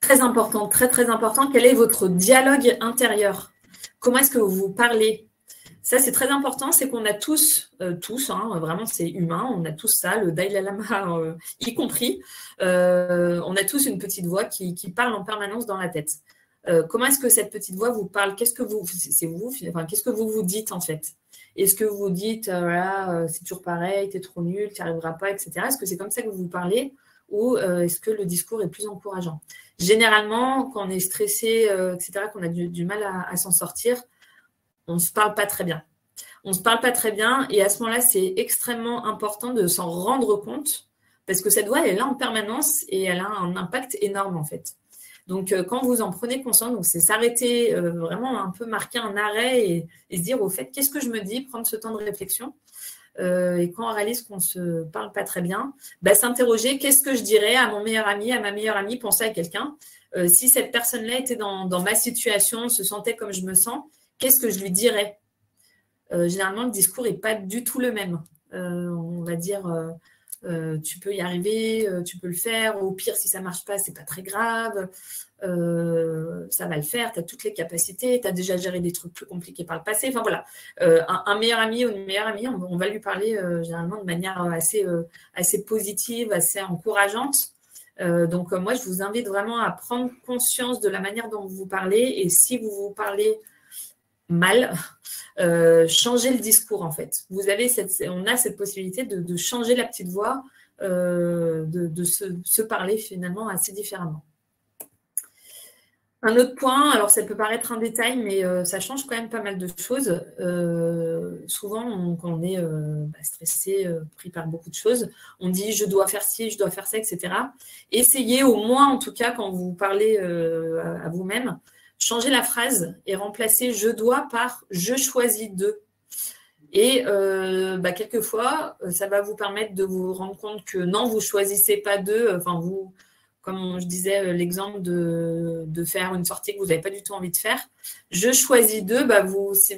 Très important, très très important, quel est votre dialogue intérieur? Comment est-ce que vous vous parlez? Ça, c'est très important, c'est qu'on a tous, vraiment c'est humain, on a tous ça, le Dalai Lama y compris, on a tous une petite voix qui parle en permanence dans la tête. Comment est-ce que cette petite voix vous parle? Qu'est-ce que vous dites en fait? Est-ce que vous dites c'est toujours pareil, t'es trop nul, tu n'y arriveras pas, etc. Est-ce que c'est comme ça que vous vous parlez ou est-ce que le discours est plus encourageant? Généralement, quand on est stressé, etc., qu'on a du mal à s'en sortir, on ne se parle pas très bien. On ne se parle pas très bien et à ce moment-là, c'est extrêmement important de s'en rendre compte parce que cette voix, elle est là en permanence et elle a un impact énorme en fait. Donc, quand vous en prenez conscience, c'est s'arrêter, vraiment un peu marquer un arrêt et se dire, au fait, qu'est-ce que je me dis, prendre ce temps de réflexion. Et quand on réalise qu'on ne se parle pas très bien, s'interroger, qu'est-ce que je dirais à mon meilleur ami, à ma meilleure amie, penser à quelqu'un. Si cette personne-là était dans ma situation, se sentait comme je me sens, qu'est-ce que je lui dirais? Généralement, le discours n'est pas du tout le même. On va dire... tu peux y arriver, tu peux le faire. Au pire, si ça ne marche pas, ce n'est pas très grave. Ça va le faire, tu as toutes les capacités, tu as déjà géré des trucs plus compliqués par le passé. Enfin voilà, un meilleur ami ou une meilleure amie, on va lui parler généralement de manière assez positive, assez encourageante. Donc moi, je vous invite vraiment à prendre conscience de la manière dont vous vous parlez et si vous vous parlez mal, changer le discours en fait. On a cette possibilité de changer la petite voix, de se parler finalement assez différemment. Un autre point, alors ça peut paraître un détail, mais ça change quand même pas mal de choses. Souvent, quand on est stressé, pris par beaucoup de choses, on dit je dois faire ci, je dois faire ça, etc. Essayez au moins, en tout cas, quand vous parlez à vous-même, changer la phrase et remplacer « je dois » par « je choisis de ». Et quelquefois, ça va vous permettre de vous rendre compte que non, vous ne choisissez pas deux. Enfin, vous, comme je disais, l'exemple de faire une sortie que vous n'avez pas du tout envie de faire. Je choisis deux.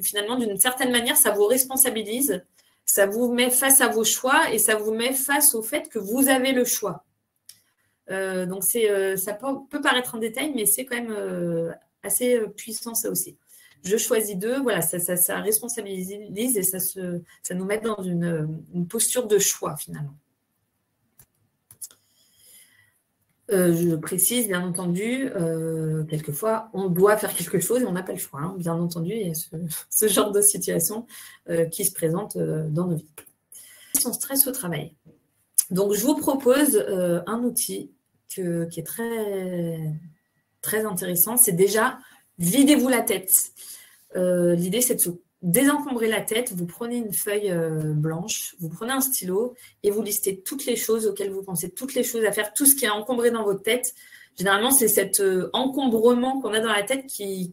Finalement, d'une certaine manière, ça vous responsabilise. Ça vous met face à vos choix et ça vous met face au fait que vous avez le choix. Donc, ça peut paraître un détail, mais c'est quand même assez puissant, ça aussi. Je choisis deux, voilà, ça responsabilise et ça nous met dans une posture de choix, finalement. Je précise, bien entendu, quelquefois, on doit faire quelque chose et on n'a pas le choix. Hein. Bien entendu, il y a ce genre de situation qui se présente dans nos vies. Son stress au travail. Donc, je vous propose un outil qui est très, très intéressant. C'est déjà, videz-vous la tête. L'idée, c'est de se désencombrer la tête. Vous prenez une feuille blanche, vous prenez un stylo et vous listez toutes les choses auxquelles vous pensez, toutes les choses à faire, tout ce qui est encombré dans votre tête. Généralement, c'est cet encombrement qu'on a dans la tête qui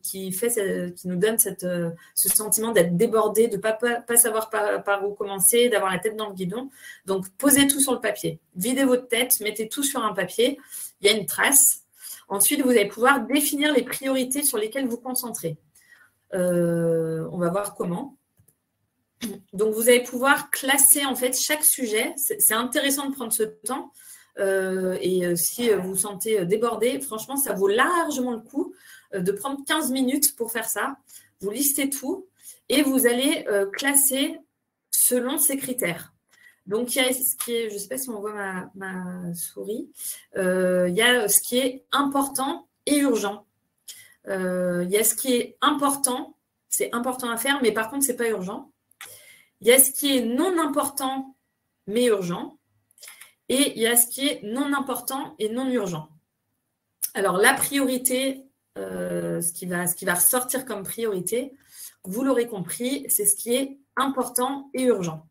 nous donne ce sentiment d'être débordé, de ne pas savoir par où commencer, d'avoir la tête dans le guidon. Donc, posez tout sur le papier. Videz votre tête, mettez tout sur un papier. Il y a une trace. Ensuite, vous allez pouvoir définir les priorités sur lesquelles vous concentrez. On va voir comment. Donc, vous allez pouvoir classer en fait chaque sujet. C'est intéressant de prendre ce temps. Si vous vous sentez débordé, franchement, ça vaut largement le coup de prendre 15 minutes pour faire ça. Vous listez tout et vous allez classer selon ces critères. Donc, il y a ce qui est, je ne sais pas si on voit ma souris, il y a ce qui est important et urgent. Il y a ce qui est important, c'est important à faire, mais par contre, ce n'est pas urgent. Il y a ce qui est non important, mais urgent. Et il y a ce qui est non important et non urgent. Alors, la priorité, ce qui va ressortir comme priorité, vous l'aurez compris, c'est ce qui est important et urgent.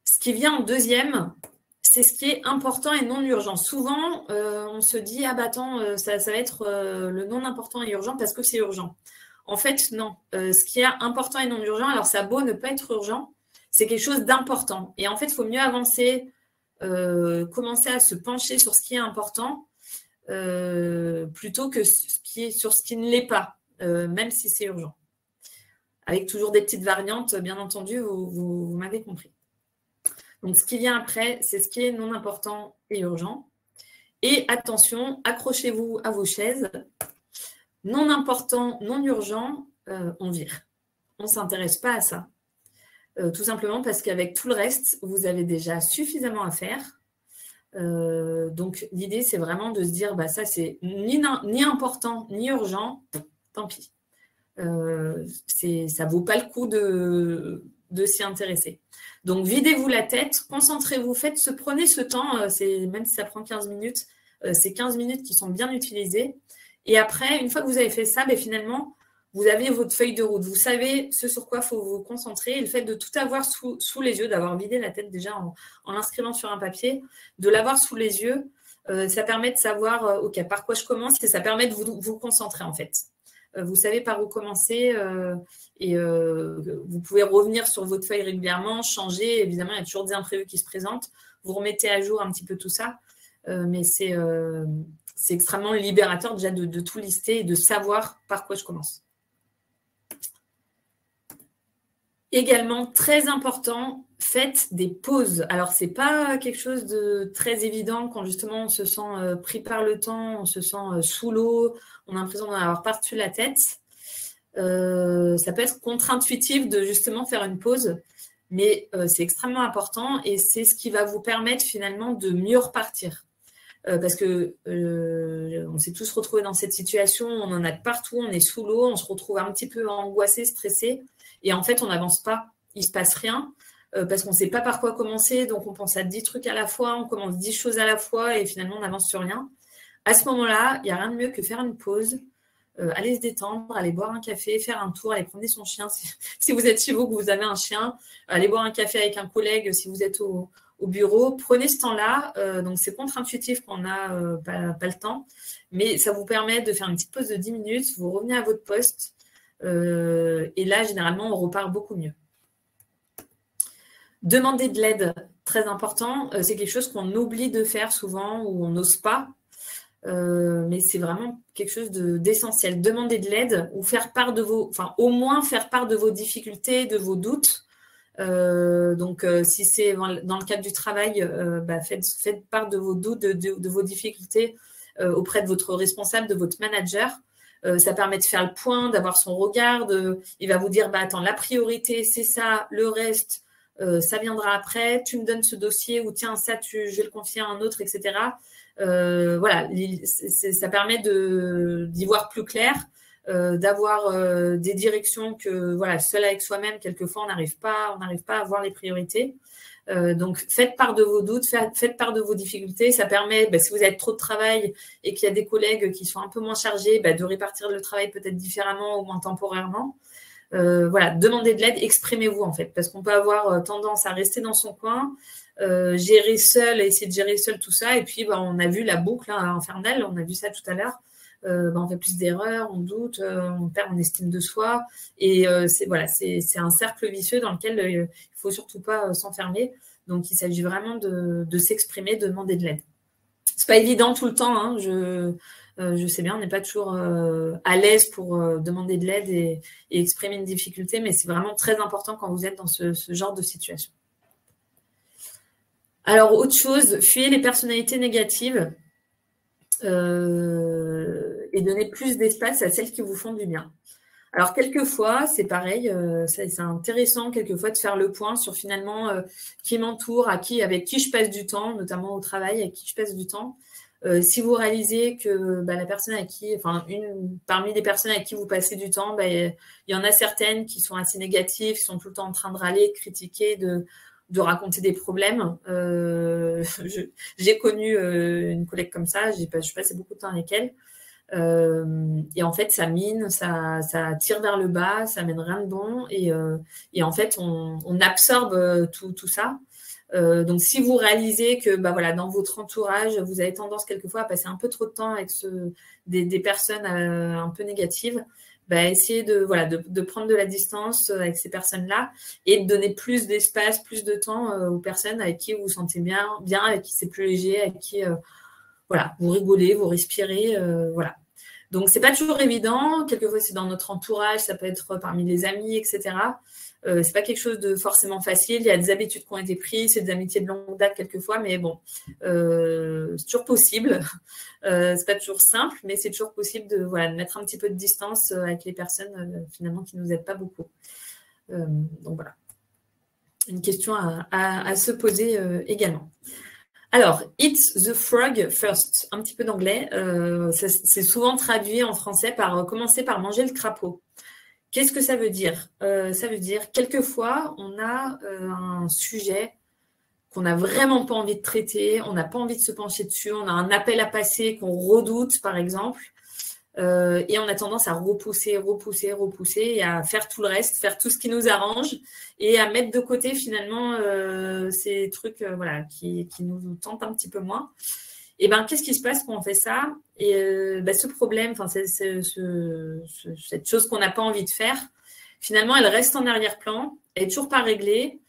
Ce qui vient en deuxième, c'est ce qui est important et non urgent. Souvent, on se dit, ah bah attends, ça va être le non important et urgent parce que c'est urgent. En fait, non. Ce qui est important et non urgent, alors ça a beau ne pas être urgent, c'est quelque chose d'important. Et en fait, il faut mieux avancer, commencer à se pencher sur ce qui est important plutôt que sur ce qui ne l'est pas, même si c'est urgent. Avec toujours des petites variantes, bien entendu, vous m'avez compris. Donc, ce qui vient après, c'est ce qui est non important et urgent. Et attention, accrochez-vous à vos chaises. Non important, non urgent, on vire. On ne s'intéresse pas à ça. Tout simplement parce qu'avec tout le reste, vous avez déjà suffisamment à faire. Donc, l'idée, c'est vraiment de se dire, bah, ça, c'est ni important, ni urgent, tant pis. Ça ne vaut pas le coup de s'y intéresser. Donc, videz-vous la tête, concentrez-vous, prenez ce temps, même si ça prend 15 minutes, c'est 15 minutes qui sont bien utilisées. Et après, une fois que vous avez fait ça, finalement, vous avez votre feuille de route. Vous savez ce sur quoi il faut vous concentrer. Et le fait de tout avoir sous les yeux, d'avoir vidé la tête déjà en l'inscrivant sur un papier, de l'avoir sous les yeux, ça permet de savoir OK, par quoi je commence et ça permet de vous concentrer en fait. Vous savez par où commencer et vous pouvez revenir sur votre feuille régulièrement, changer. Évidemment, il y a toujours des imprévus qui se présentent. Vous remettez à jour un petit peu tout ça. Mais c'est extrêmement libérateur déjà de tout lister et de savoir par quoi je commence. Également, très important, faites des pauses. Alors, ce n'est pas quelque chose de très évident quand justement on se sent pris par le temps, on se sent sous l'eau, on a l'impression d'en avoir par-dessus la tête. Ça peut être contre-intuitif de justement faire une pause, mais c'est extrêmement important et c'est ce qui va vous permettre finalement de mieux repartir. Parce que on s'est tous retrouvés dans cette situation, on en a de partout, on est sous l'eau, on se retrouve un petit peu angoissé, stressé, et en fait, on n'avance pas, il ne se passe rien, parce qu'on ne sait pas par quoi commencer, donc on pense à 10 trucs à la fois, on commence 10 choses à la fois, et finalement, on n'avance sur rien. À ce moment-là, il n'y a rien de mieux que faire une pause, aller se détendre, aller boire un café, faire un tour, aller promener son chien, si vous êtes chez vous, que vous avez un chien, aller boire un café avec un collègue, si vous êtes au bureau, prenez ce temps-là. Donc, c'est contre-intuitif quand on n'a pas le temps, mais ça vous permet de faire une petite pause de 10 minutes, vous revenez à votre poste, et là, généralement, on repart beaucoup mieux. Demander de l'aide, très important. C'est quelque chose qu'on oublie de faire souvent ou on n'ose pas. Mais c'est vraiment quelque chose d'essentiel. Demander de l'aide ou faire part de au moins faire part de vos difficultés, de vos doutes. Donc, si c'est dans le cadre du travail, faites part de vos doutes, de vos difficultés auprès de votre responsable, de votre manager. Ça permet de faire le point, d'avoir son regard. Il va vous dire, attends, la priorité, c'est ça, le reste, ça viendra après. Tu me donnes ce dossier ou tiens, ça, je vais le confier à un autre, etc. Voilà, ça permet d'y voir plus clair. D'avoir des directions que voilà, seul avec soi-même, quelquefois, on n'arrive pas à voir les priorités. Donc, faites part de vos doutes, faites part de vos difficultés. Ça permet, si vous avez trop de travail et qu'il y a des collègues qui sont un peu moins chargés, de répartir le travail peut-être différemment ou moins temporairement. Voilà, demandez de l'aide, exprimez-vous en fait, parce qu'on peut avoir tendance à rester dans son coin, gérer seul, essayer de gérer seul tout ça, et puis on a vu la boucle infernale, on a vu ça tout à l'heure. On fait plus d'erreurs, on doute, on perd en estime de soi. Et c'est un cercle vicieux dans lequel il ne faut surtout pas s'enfermer. Donc, il s'agit vraiment de s'exprimer, de demander de l'aide. Ce n'est pas évident tout le temps. Hein, je sais bien, on n'est pas toujours à l'aise pour demander de l'aide et exprimer une difficulté, mais c'est vraiment très important quand vous êtes dans ce genre de situation. Alors, autre chose, fuyez les personnalités négatives. Et donner plus d'espace à celles qui vous font du bien. Alors, quelquefois, c'est pareil, c'est intéressant quelquefois de faire le point sur finalement qui m'entoure, avec qui je passe du temps, notamment au travail, avec qui je passe du temps. Si vous réalisez que la personne parmi les personnes avec qui vous passez du temps, il y en a certaines qui sont assez négatives, qui sont tout le temps en train de râler, de critiquer, de raconter des problèmes. J'ai connu une collègue comme ça, je passais beaucoup de temps avec elle. Et en fait, ça mine, ça tire vers le bas, ça mène rien de bon. Et en fait, on absorbe tout ça. Donc, si vous réalisez que dans votre entourage, vous avez tendance quelquefois à passer un peu trop de temps avec des personnes un peu négatives, essayez de prendre de la distance avec ces personnes-là et de donner plus d'espace, plus de temps aux personnes avec qui vous vous sentez bien, avec qui c'est plus léger, avec qui vous rigolez, vous respirez. Voilà. Donc, c'est pas toujours évident. Quelquefois, c'est dans notre entourage, ça peut être parmi les amis, etc. C'est pas quelque chose de forcément facile. Il y a des habitudes qui ont été prises, c'est des amitiés de longue date quelquefois, mais bon, c'est toujours possible. C'est pas toujours simple, mais c'est toujours possible de mettre un petit peu de distance avec les personnes finalement qui nous aident pas beaucoup. Donc voilà, une question à se poser également. Alors, eat the frog first, un petit peu d'anglais. C'est souvent traduit en français par commencer par manger le crapaud. Qu'est-ce que ça veut dire? Ça veut dire, quelquefois, on a un sujet qu'on n'a vraiment pas envie de traiter, on n'a pas envie de se pencher dessus, on a un appel à passer qu'on redoute, par exemple, et on a tendance à repousser et à faire tout le reste, faire tout ce qui nous arrange et à mettre de côté, finalement, ces trucs qui nous tentent un petit peu moins. Et qu'est-ce qui se passe quand on fait ça? Et ce problème, cette chose qu'on n'a pas envie de faire, finalement, elle reste en arrière-plan, elle n'est toujours pas réglée.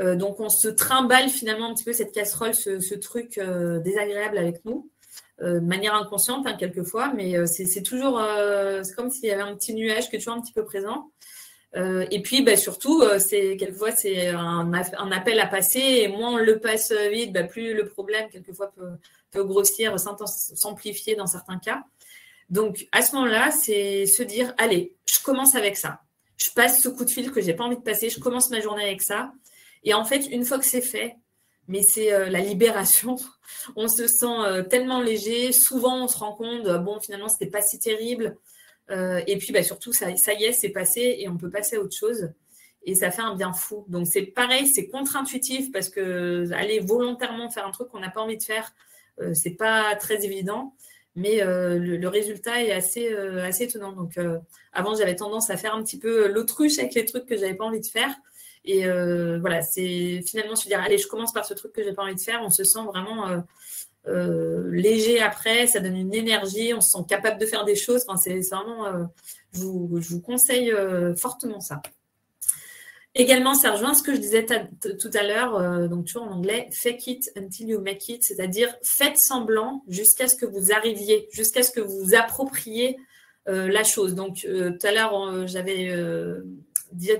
Donc, on se trimballe finalement un petit peu cette casserole, ce truc désagréable avec nous, de manière inconsciente, quelquefois, mais c'est toujours, c'est comme s'il y avait un petit nuage qui est toujours un petit peu présent. Et puis, surtout, quelquefois, c'est un appel à passer, et moins on le passe vite, plus le problème, quelquefois, peut grossir, s'amplifier dans certains cas. Donc, à ce moment-là, c'est se dire, allez, je commence avec ça. Je passe ce coup de fil que je n'ai pas envie de passer, je commence ma journée avec ça. Et en fait, une fois que c'est fait, mais c'est la libération. On se sent tellement léger. Souvent, on se rend compte, finalement, ce n'était pas si terrible. Et puis, surtout, ça y est, c'est passé et on peut passer à autre chose. Et ça fait un bien fou. Donc, c'est pareil, c'est contre-intuitif parce que aller volontairement faire un truc qu'on n'a pas envie de faire, c'est pas très évident. Mais le résultat est assez étonnant. Donc, avant, j'avais tendance à faire un petit peu l'autruche avec les trucs que je n'avais pas envie de faire. Et c'est finalement se dire, allez, je commence par ce truc que je n'ai pas envie de faire. On se sent vraiment léger après. Ça donne une énergie. On se sent capable de faire des choses. Enfin, c'est vraiment, je vous conseille fortement ça. Également, ça rejoint ce que je disais tout à l'heure, donc toujours en anglais, fake it until you make it, c'est-à-dire faites semblant jusqu'à ce que vous arriviez, jusqu'à ce que vous appropriez la chose. Donc, tout à l'heure, j'avais dit,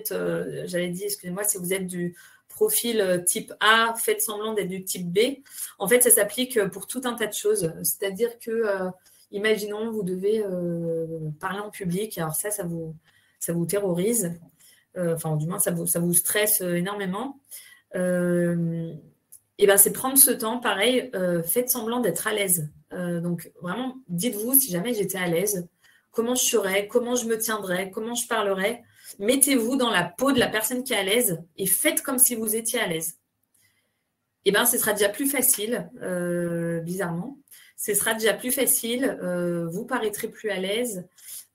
excusez-moi, si vous êtes du profil type A, faites semblant d'être du type B. En fait, ça s'applique pour tout un tas de choses. C'est-à-dire que, imaginons, vous devez parler en public. Alors ça vous terrorise. Enfin, du moins, ça vous stresse énormément. Et ben, c'est prendre ce temps, pareil, faites semblant d'être à l'aise. Donc, vraiment, dites-vous, si jamais j'étais à l'aise, comment je serais, comment je me tiendrais, comment je parlerais. Mettez-vous dans la peau de la personne qui est à l'aise et faites comme si vous étiez à l'aise. Et ben, ce sera déjà plus facile, bizarrement. Ce sera déjà plus facile, vous paraîtrez plus à l'aise.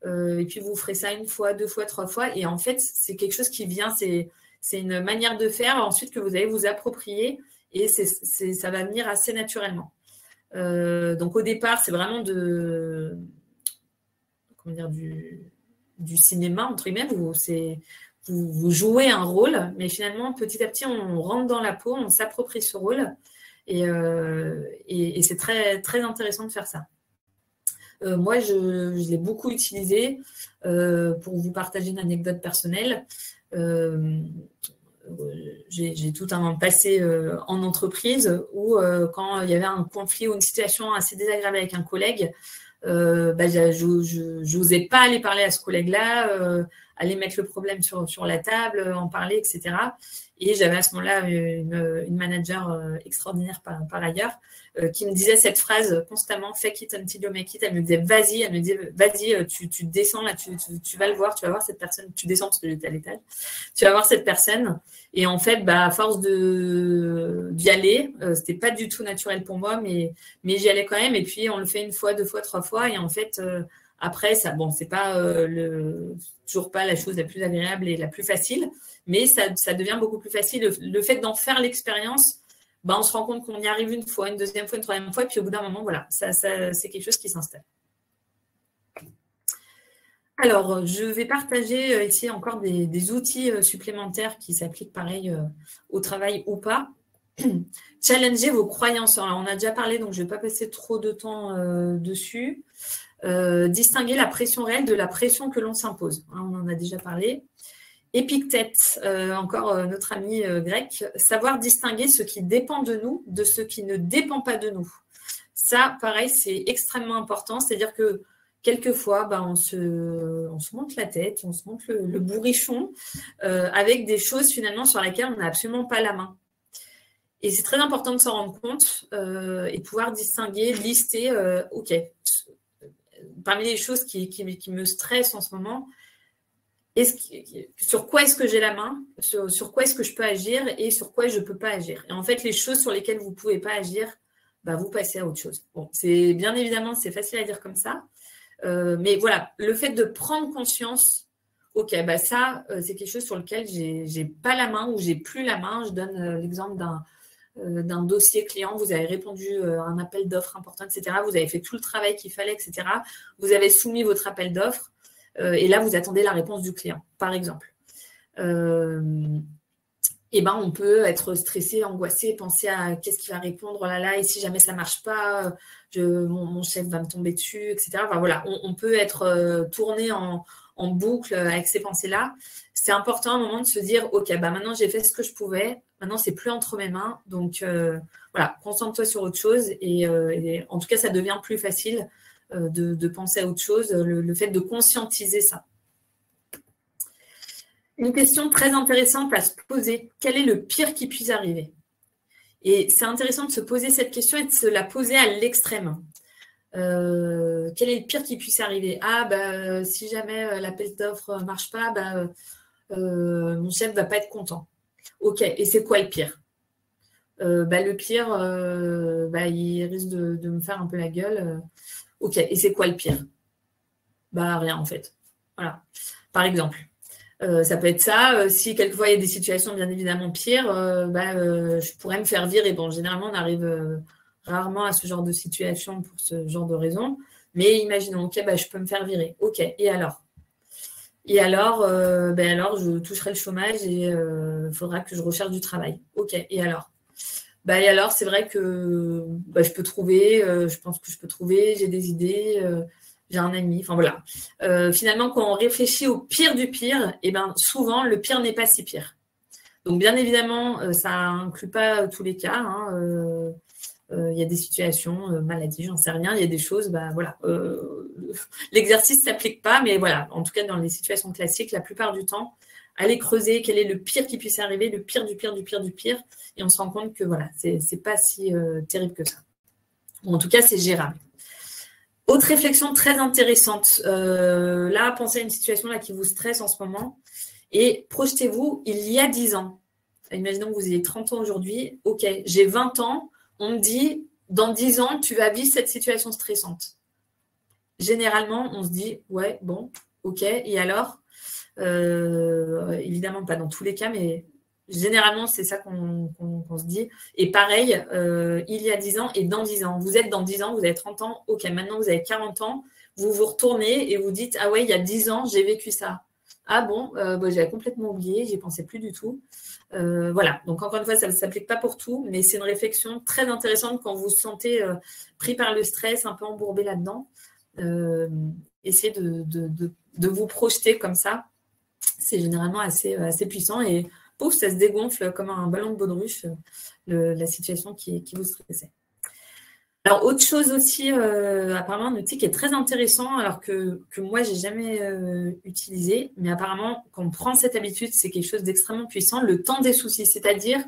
Et puis, vous ferez ça 1 fois, 2 fois, 3 fois. Et en fait, c'est quelque chose qui vient, c'est une manière de faire ensuite que vous allez vous approprier et ça va venir assez naturellement. Donc, au départ, c'est vraiment du cinéma, entre guillemets, vous jouez un rôle, mais finalement, petit à petit, on rentre dans la peau, on s'approprie ce rôle et c'est très, très intéressant de faire ça. Moi, je l'ai beaucoup utilisé pour vous partager une anecdote personnelle. J'ai tout un passé en entreprise où quand il y avait un conflit ou une situation assez désagréable avec un collègue, je n'osais pas aller parler à ce collègue-là, aller mettre le problème sur la table, en parler, etc. Et j'avais à ce moment-là une manager extraordinaire par ailleurs qui me disait cette phrase constamment, fake it until you make it. Elle me disait, vas-y, tu descends là, tu vas le voir, tu vas voir cette personne, tu descends parce que j'étais à l'étage, tu vas voir cette personne. Et en fait, à force d'y aller, c'était pas du tout naturel pour moi, mais j'y allais quand même. Et puis, on le fait 1 fois, 2 fois, 3 fois. Et en fait, après, ça, bon, c'est pas toujours pas la chose la plus agréable et la plus facile, mais ça devient beaucoup plus facile. Le fait d'en faire l'expérience, on se rend compte qu'on y arrive 1 fois, 1 deuxième fois, 1 troisième fois, et puis au bout d'un moment, voilà, ça c'est quelque chose qui s'installe. Alors, je vais partager ici encore des outils supplémentaires qui s'appliquent pareil au travail ou pas. Challenger vos croyances. Alors, on a déjà parlé, donc je ne vais pas passer trop de temps dessus. Distinguer la pression réelle de la pression que l'on s'impose. On en a déjà parlé. Épictète, encore notre ami grec, savoir distinguer ce qui dépend de nous de ce qui ne dépend pas de nous. Ça, pareil, c'est extrêmement important. C'est-à-dire que quelquefois, on se monte la tête, on se monte le bourrichon avec des choses finalement sur lesquelles on n'a absolument pas la main. Et c'est très important de s'en rendre compte et de pouvoir distinguer, lister, OK, parmi les choses qui me stressent en ce moment, sur quoi est-ce que j'ai la main, sur quoi est-ce que je peux agir et sur quoi je ne peux pas agir. Et en fait, les choses sur lesquelles vous ne pouvez pas agir, vous passez à autre chose. Bon, bien évidemment, c'est facile à dire comme ça. Mais voilà, le fait de prendre conscience, OK, ça, c'est quelque chose sur lequel j'ai pas la main ou j'ai plus la main. Je donne l'exemple d'un dossier client, vous avez répondu à un appel d'offres important, etc. Vous avez fait tout le travail qu'il fallait, etc. Vous avez soumis votre appel d'offres et là, vous attendez la réponse du client, par exemple. On peut être stressé, angoissé, penser à qu'est-ce qu'il va répondre, oh là là, et si jamais ça ne marche pas, mon chef va me tomber dessus, etc. Enfin, voilà, on peut être tourné en boucle avec ces pensées-là. C'est important à un moment de se dire, OK, maintenant j'ai fait ce que je pouvais, maintenant c'est plus entre mes mains, donc voilà, concentre-toi sur autre chose et en tout cas, ça devient plus facile de penser à autre chose, le fait de conscientiser ça. Une question très intéressante à se poser. Quel est le pire qui puisse arriver? Et c'est intéressant de se poser cette question et de se la poser à l'extrême. Quel est le pire qui puisse arriver? Si jamais l'appel d'offres ne marche pas, mon chef ne va pas être content. OK, et c'est quoi le pire? Le pire, il risque de me faire un peu la gueule. OK, et c'est quoi le pire? Rien en fait. Voilà, par exemple. Ça peut être ça. Si quelquefois il y a des situations bien évidemment pires, je pourrais me faire virer. Bon, généralement, on arrive rarement à ce genre de situation pour ce genre de raison. Mais imaginons, OK, je peux me faire virer. OK, et alors? Et alors, alors, je toucherai le chômage et il faudra que je recherche du travail. OK, et alors? Et alors, c'est vrai que je peux trouver, je pense que je peux trouver, j'ai des idées, j'ai un ami, enfin voilà. Finalement, quand on réfléchit au pire du pire, souvent, le pire n'est pas si pire. Donc, bien évidemment, ça inclut pas tous les cas. Hein, il y a des situations, maladie, j'en sais rien, il y a des choses, voilà. L'exercice ne s'applique pas, mais voilà, en tout cas, dans les situations classiques, la plupart du temps, aller creuser quel est le pire qui puisse arriver, le pire du pire du pire du pire, et on se rend compte que voilà, c'est pas si terrible que ça. Ou en tout cas, c'est gérable. Autre réflexion très intéressante. Là, pensez à une situation là, qui vous stresse en ce moment, et projetez-vous il y a 10 ans. Imaginons que vous ayez 30 ans aujourd'hui. OK, j'ai 20 ans. On me dit, dans 10 ans, tu vas vivre cette situation stressante. Généralement, on se dit, ouais, bon, OK, et alors évidemment, pas dans tous les cas, mais généralement, c'est ça qu'on se dit. Et pareil, il y a 10 ans et dans 10 ans. Vous êtes dans 10 ans, vous avez 30 ans. OK, maintenant, vous avez 40 ans. Vous vous retournez et vous dites, ah ouais, il y a 10 ans, j'ai vécu ça. Ah bon, j'avais complètement oublié, j'y pensais plus du tout. Voilà, donc encore une fois, ça ne s'applique pas pour tout, mais c'est une réflexion très intéressante quand vous vous sentez pris par le stress, un peu embourbé là-dedans. Essayez de vous projeter comme ça. C'est généralement assez puissant et pouf, ça se dégonfle comme un ballon de baudruche, la situation qui vous stressait. Alors, autre chose aussi, apparemment, un outil qui est très intéressant, alors que moi, je n'ai jamais utilisé, mais apparemment, quand on prend cette habitude, c'est quelque chose d'extrêmement puissant, le temps des soucis, c'est-à-dire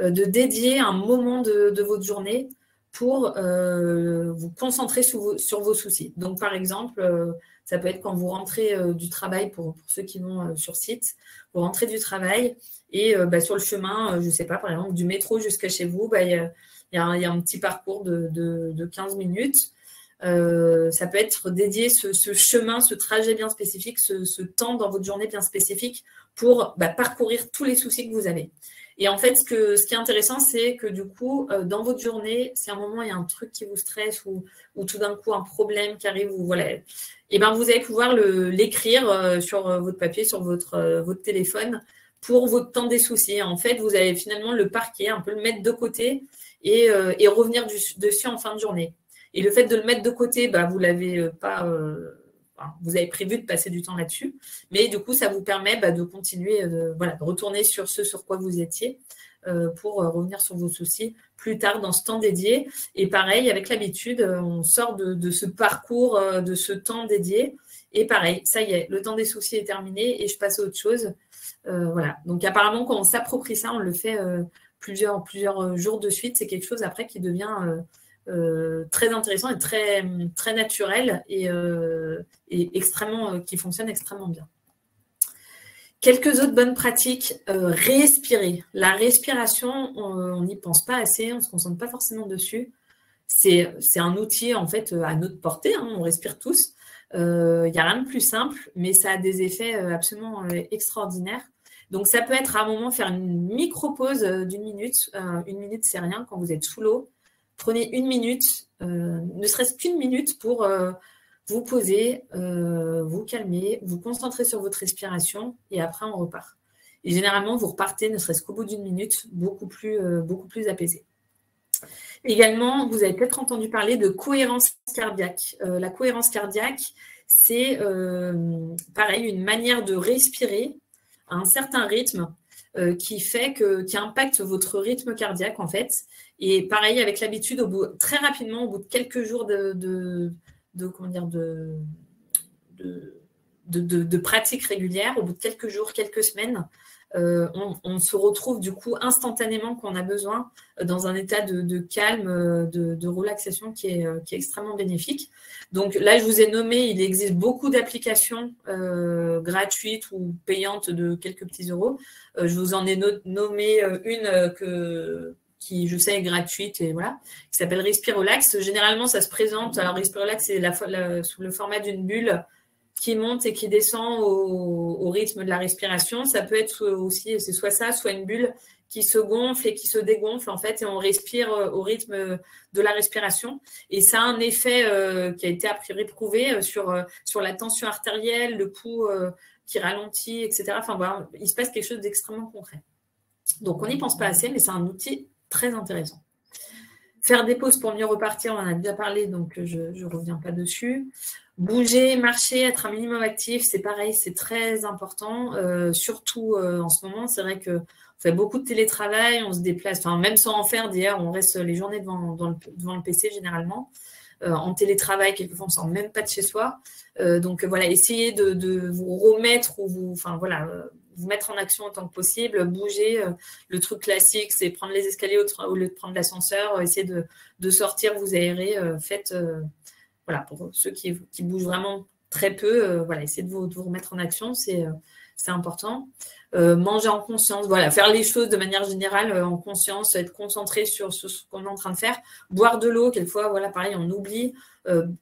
de dédier un moment de votre journée pour vous concentrer sur vos soucis. Donc, par exemple, ça peut être quand vous rentrez du travail, pour ceux qui vont sur site, vous rentrez du travail et sur le chemin, je ne sais pas, par exemple, du métro jusqu'à chez vous, il y a un petit parcours de 15 minutes. Ça peut être dédié ce chemin, ce trajet bien spécifique, ce temps dans votre journée bien spécifique pour parcourir tous les soucis que vous avez. Et en fait, ce qui est intéressant, c'est que du coup, dans votre journée, si à un moment, il y a un truc qui vous stresse ou tout d'un coup, un problème qui arrive, ou voilà, et vous allez pouvoir l'écrire sur votre papier, sur votre téléphone pour votre temps des soucis. En fait, vous allez finalement le parquer, un peu le mettre de côté et revenir dessus en fin de journée. Et le fait de le mettre de côté, vous l'avez pas, vous avez prévu de passer du temps là-dessus, mais du coup, ça vous permet de continuer, de retourner sur ce sur quoi vous étiez pour revenir sur vos soucis plus tard dans ce temps dédié. Et pareil, avec l'habitude, on sort de ce parcours, de ce temps dédié. Et pareil, ça y est, le temps des soucis est terminé et je passe à autre chose. Voilà. Donc apparemment, quand on s'approprie ça, on le fait plusieurs jours de suite. C'est quelque chose après qui devient très intéressant et très, très naturel et extrêmement, qui fonctionne extrêmement bien. Quelques autres bonnes pratiques. Respirer. La respiration, on n'y pense pas assez, on ne se concentre pas forcément dessus. C'est un outil en fait à notre portée, hein, on respire tous. Il n'y a rien de plus simple, mais ça a des effets absolument extraordinaires. Donc, ça peut être à un moment faire une micro-pause d'1 minute. 1 minute, c'est rien quand vous êtes sous l'eau. Prenez 1 minute, ne serait-ce qu'1 minute pour vous poser, vous calmer, vous concentrer sur votre respiration et après, on repart. Et généralement, vous repartez, ne serait-ce qu'au bout d'1 minute, beaucoup plus apaisé. Également, vous avez peut-être entendu parler de cohérence cardiaque. La cohérence cardiaque, c'est pareil, une manière de respirer à un certain rythme qui impacte votre rythme cardiaque en fait. Et pareil, avec l'habitude, très rapidement, au bout de quelques jours de pratique régulière, au bout de quelques jours, quelques semaines, on se retrouve du coup instantanément quand on a besoin dans un état de calme, de relaxation qui est extrêmement bénéfique. Donc là, je vous ai nommé, il existe beaucoup d'applications gratuites ou payantes de quelques petits euros. Je vous en ai nommé une qui, je sais, est gratuite et voilà, qui s'appelle Respirolax. Généralement, ça se présente. Alors, Respirolax, c'est sous le format d'une bulle qui monte et qui descend au rythme de la respiration. Ça peut être aussi, c'est soit ça, soit une bulle qui se gonfle et qui se dégonfle, en fait, et on respire au rythme de la respiration. Et ça a un effet qui a été a priori prouvé sur la tension artérielle, le pouls qui ralentit, etc. Enfin, voilà, il se passe quelque chose d'extrêmement concret. Donc, on n'y pense pas assez, mais c'est un outil très intéressant. Faire des pauses pour mieux repartir, on en a déjà parlé, donc je ne reviens pas dessus. Bouger, marcher, être un minimum actif, c'est pareil, c'est très important. Surtout en ce moment, c'est vrai qu'on fait beaucoup de télétravail, on se déplace, enfin, même sans en faire, d'ailleurs, on reste les journées devant le PC généralement. En télétravail, quelquefois, on ne sort même pas de chez soi. Donc, voilà, essayez de vous remettre ou vous mettre en action autant que possible, bouger. Le truc classique, c'est prendre les escaliers au lieu de prendre l'ascenseur, essayer de sortir, vous aérer, faites, voilà, pour ceux qui bougent vraiment très peu, voilà, essayez de vous remettre en action, c'est important. Manger en conscience, voilà, faire les choses de manière générale en conscience, être concentré sur ce qu'on est en train de faire. Boire de l'eau, quelquefois, voilà, pareil, on oublie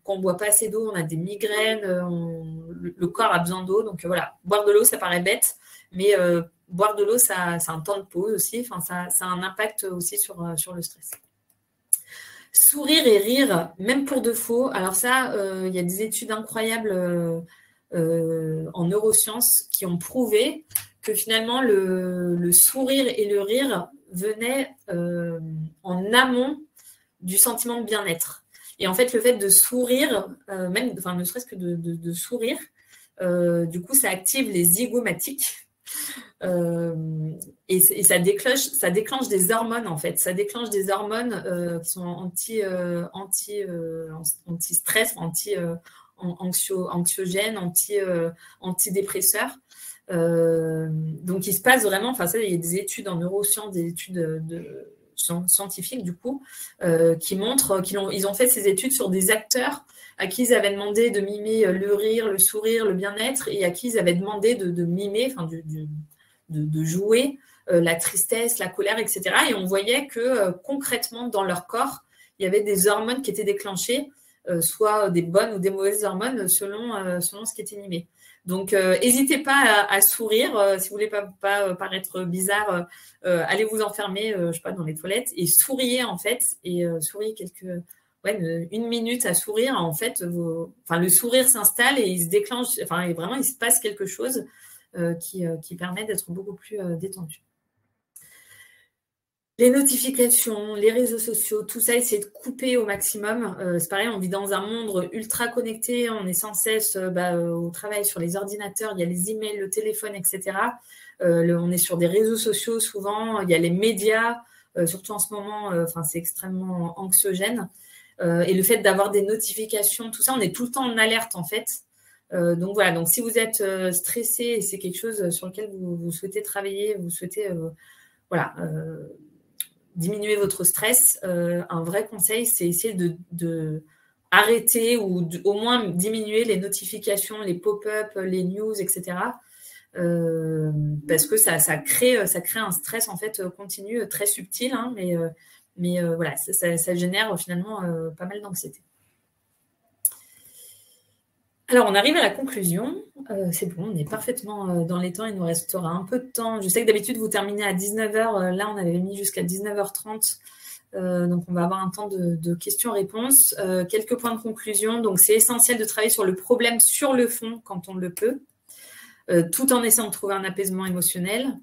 qu'on ne boit pas assez d'eau, on a des migraines, le corps a besoin d'eau, donc voilà, boire de l'eau, ça paraît bête, mais boire de l'eau, ça a un temps de pause aussi, enfin, ça a un impact aussi sur le stress. Sourire et rire, même pour de faux. Alors ça, il y a des études incroyables en neurosciences qui ont prouvé que finalement, le sourire et le rire venaient en amont du sentiment de bien-être. Et en fait, le fait de sourire, même, enfin, ne serait-ce que de sourire, du coup, ça active les zygomatiques. Et ça déclenche des hormones en fait. Ça déclenche des hormones qui sont anti-stress, anxiogènes, antidépresseurs. Donc il se passe vraiment, enfin ça, il y a des études en neurosciences, des études scientifiques du coup, qui montrent ils ont fait ces études sur des acteurs à qui ils avaient demandé de mimer le rire, le sourire, le bien-être, et à qui ils avaient demandé de mimer, enfin de jouer la tristesse, la colère, etc. Et on voyait que concrètement, dans leur corps, il y avait des hormones qui étaient déclenchées, soit des bonnes ou des mauvaises hormones selon ce qui était mimé. Donc, n'hésitez pas à sourire. Si vous ne voulez pas paraître bizarre, allez vous enfermer, je sais pas, dans les toilettes et souriez en fait. Et souriez une minute à sourire. En fait, le sourire s'installe et il se déclenche, et vraiment, il se passe quelque chose qui permet d'être beaucoup plus détendu. Les notifications, les réseaux sociaux, tout ça, essayer de couper au maximum. C'est pareil, on vit dans un monde ultra connecté, on est sans cesse au travail sur les ordinateurs, il y a les emails, le téléphone, etc. On est sur des réseaux sociaux souvent, il y a les médias, surtout en ce moment, c'est extrêmement anxiogène. Et le fait d'avoir des notifications, tout ça, on est tout le temps en alerte en fait. Donc voilà, donc si vous êtes stressé et c'est quelque chose sur lequel vous souhaitez travailler, vous souhaitez diminuer votre stress, un vrai conseil, c'est essayer de arrêter ou au moins diminuer les notifications, les pop-up, les news, etc. Parce que ça crée un stress en fait continu, très subtil, hein, mais voilà, ça génère finalement pas mal d'anxiété. Alors, on arrive à la conclusion. C'est bon, on est parfaitement dans les temps. Il nous restera un peu de temps. Je sais que d'habitude, vous terminez à 19h. Là, on avait mis jusqu'à 19h30. Donc, on va avoir un temps de questions-réponses. Quelques points de conclusion. Donc, c'est essentiel de travailler sur le problème sur le fond quand on le peut, tout en essayant de trouver un apaisement émotionnel.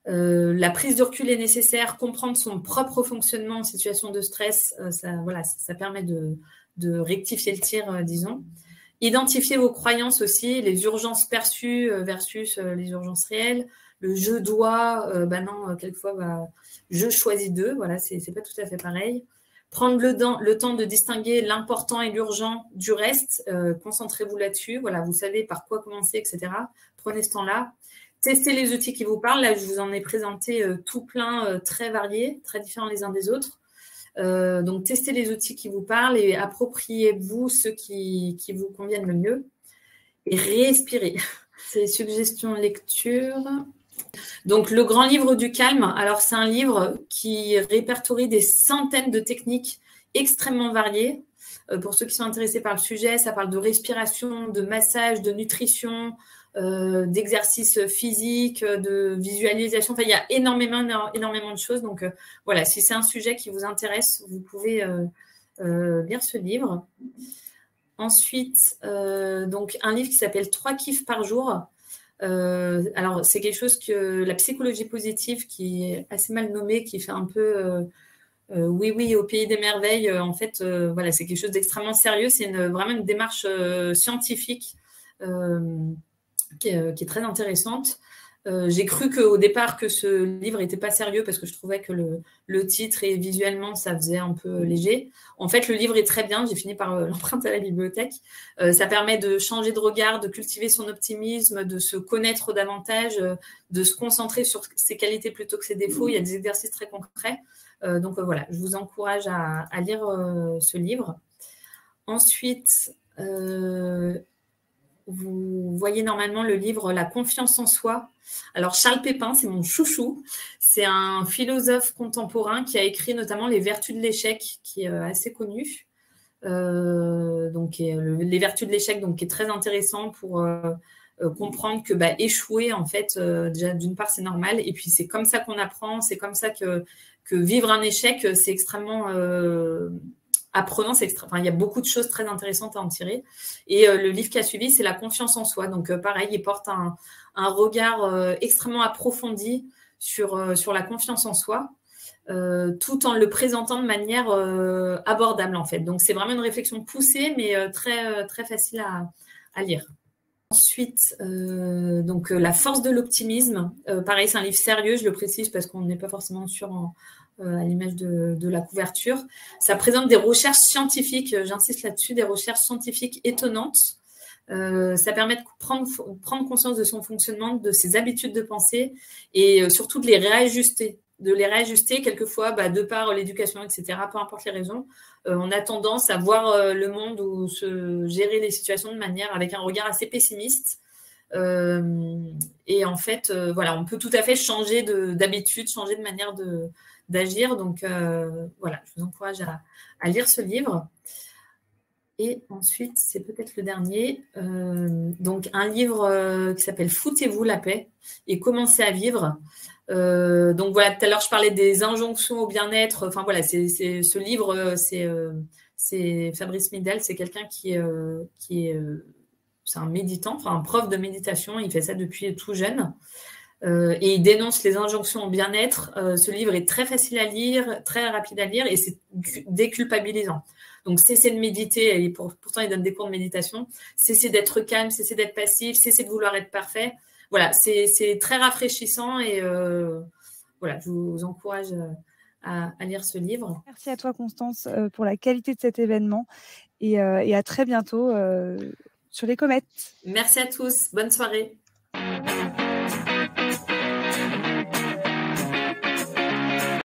La prise de recul est nécessaire. Comprendre son propre fonctionnement en situation de stress, ça permet de rectifier le tir, disons. Identifier vos croyances aussi, les urgences perçues versus les urgences réelles. Le je dois, quelquefois, je choisis d'eux. Voilà, c'est pas tout à fait pareil. Prendre le temps de distinguer l'important et l'urgent du reste. Concentrez-vous là-dessus. Voilà, vous savez par quoi commencer, etc. Prenez ce temps-là. Testez les outils qui vous parlent. Là, je vous en ai présenté tout plein, très variés, très différents les uns des autres. Donc, testez les outils qui vous parlent et appropriez-vous ceux qui vous conviennent le mieux. Et respirez. C'est les suggestions de lecture. Donc, le grand livre du calme. Alors, c'est un livre qui répertorie des centaines de techniques extrêmement variées. Pour ceux qui sont intéressés par le sujet, ça parle de respiration, de massage, de nutrition, d'exercices physiques, de visualisation. Enfin, il y a énormément de choses. Donc, voilà, si c'est un sujet qui vous intéresse, vous pouvez lire ce livre. Ensuite, donc un livre qui s'appelle 3 kiffs par jour. Alors, c'est quelque chose que la psychologie positive, qui est assez mal nommée, qui fait un peu oui, oui, au pays des merveilles. En fait, voilà, c'est quelque chose d'extrêmement sérieux. C'est vraiment une démarche scientifique qui est très intéressante. J'ai cru qu'au départ que ce livre n'était pas sérieux parce que je trouvais que le titre et visuellement ça faisait un peu léger. En fait, le livre est très bien. J'ai fini par l'emprunter à la bibliothèque. Ça permet de changer de regard, de cultiver son optimisme, de se connaître davantage, de se concentrer sur ses qualités plutôt que ses défauts. Il y a des exercices très concrets. Donc voilà, je vous encourage à lire ce livre. Ensuite, vous voyez normalement le livre La confiance en soi. Alors, Charles Pépin, c'est mon chouchou. C'est un philosophe contemporain qui a écrit notamment Les Vertus de l'échec, qui est assez connu. Donc, Les Vertus de l'échec, donc, qui est très intéressant pour comprendre que échouer, en fait, déjà, d'une part, c'est normal. Et puis, c'est comme ça qu'on apprend. C'est comme ça que vivre un échec, c'est extrêmement apprenant. Il y a beaucoup de choses très intéressantes à en tirer. Et le livre qui a suivi, c'est La confiance en soi. Donc, pareil, il porte un regard extrêmement approfondi sur la confiance en soi, tout en le présentant de manière abordable, en fait. Donc, c'est vraiment une réflexion poussée, mais très, très facile à lire. Ensuite, donc La force de l'optimisme. Pareil, c'est un livre sérieux, je le précise parce qu'on n'est pas forcément sûr à l'image de la couverture. Ça présente des recherches scientifiques, j'insiste là-dessus, des recherches scientifiques étonnantes. Ça permet de prendre conscience de son fonctionnement, de ses habitudes de pensée et surtout de les réajuster. Quelquefois, de par l'éducation, etc., peu importe les raisons, on a tendance à voir le monde ou gérer les situations de manière avec un regard assez pessimiste. Et en fait, voilà, on peut tout à fait changer d'habitude, changer de manière d'agir. Donc, voilà, je vous encourage à lire ce livre. Et ensuite, c'est peut-être le dernier, donc un livre qui s'appelle « Foutez-vous la paix et commencez à vivre ». Donc voilà, tout à l'heure, je parlais des injonctions au bien-être. Enfin voilà, ce livre, c'est Fabrice Midal, c'est quelqu'un qui est c'est un méditant, enfin un prof de méditation. Il fait ça depuis tout jeune. Et il dénonce les injonctions au bien-être. Ce livre est très facile à lire, très rapide à lire et c'est déculpabilisant. Donc, cessez de méditer, et pourtant il donne des cours de méditation, cessez d'être calme, cessez d'être passif, cessez de vouloir être parfait. Voilà, c'est très rafraîchissant et voilà, je vous encourage à lire ce livre. Merci à toi, Constance, pour la qualité de cet événement et à très bientôt sur les comètes. Merci à tous, bonne soirée.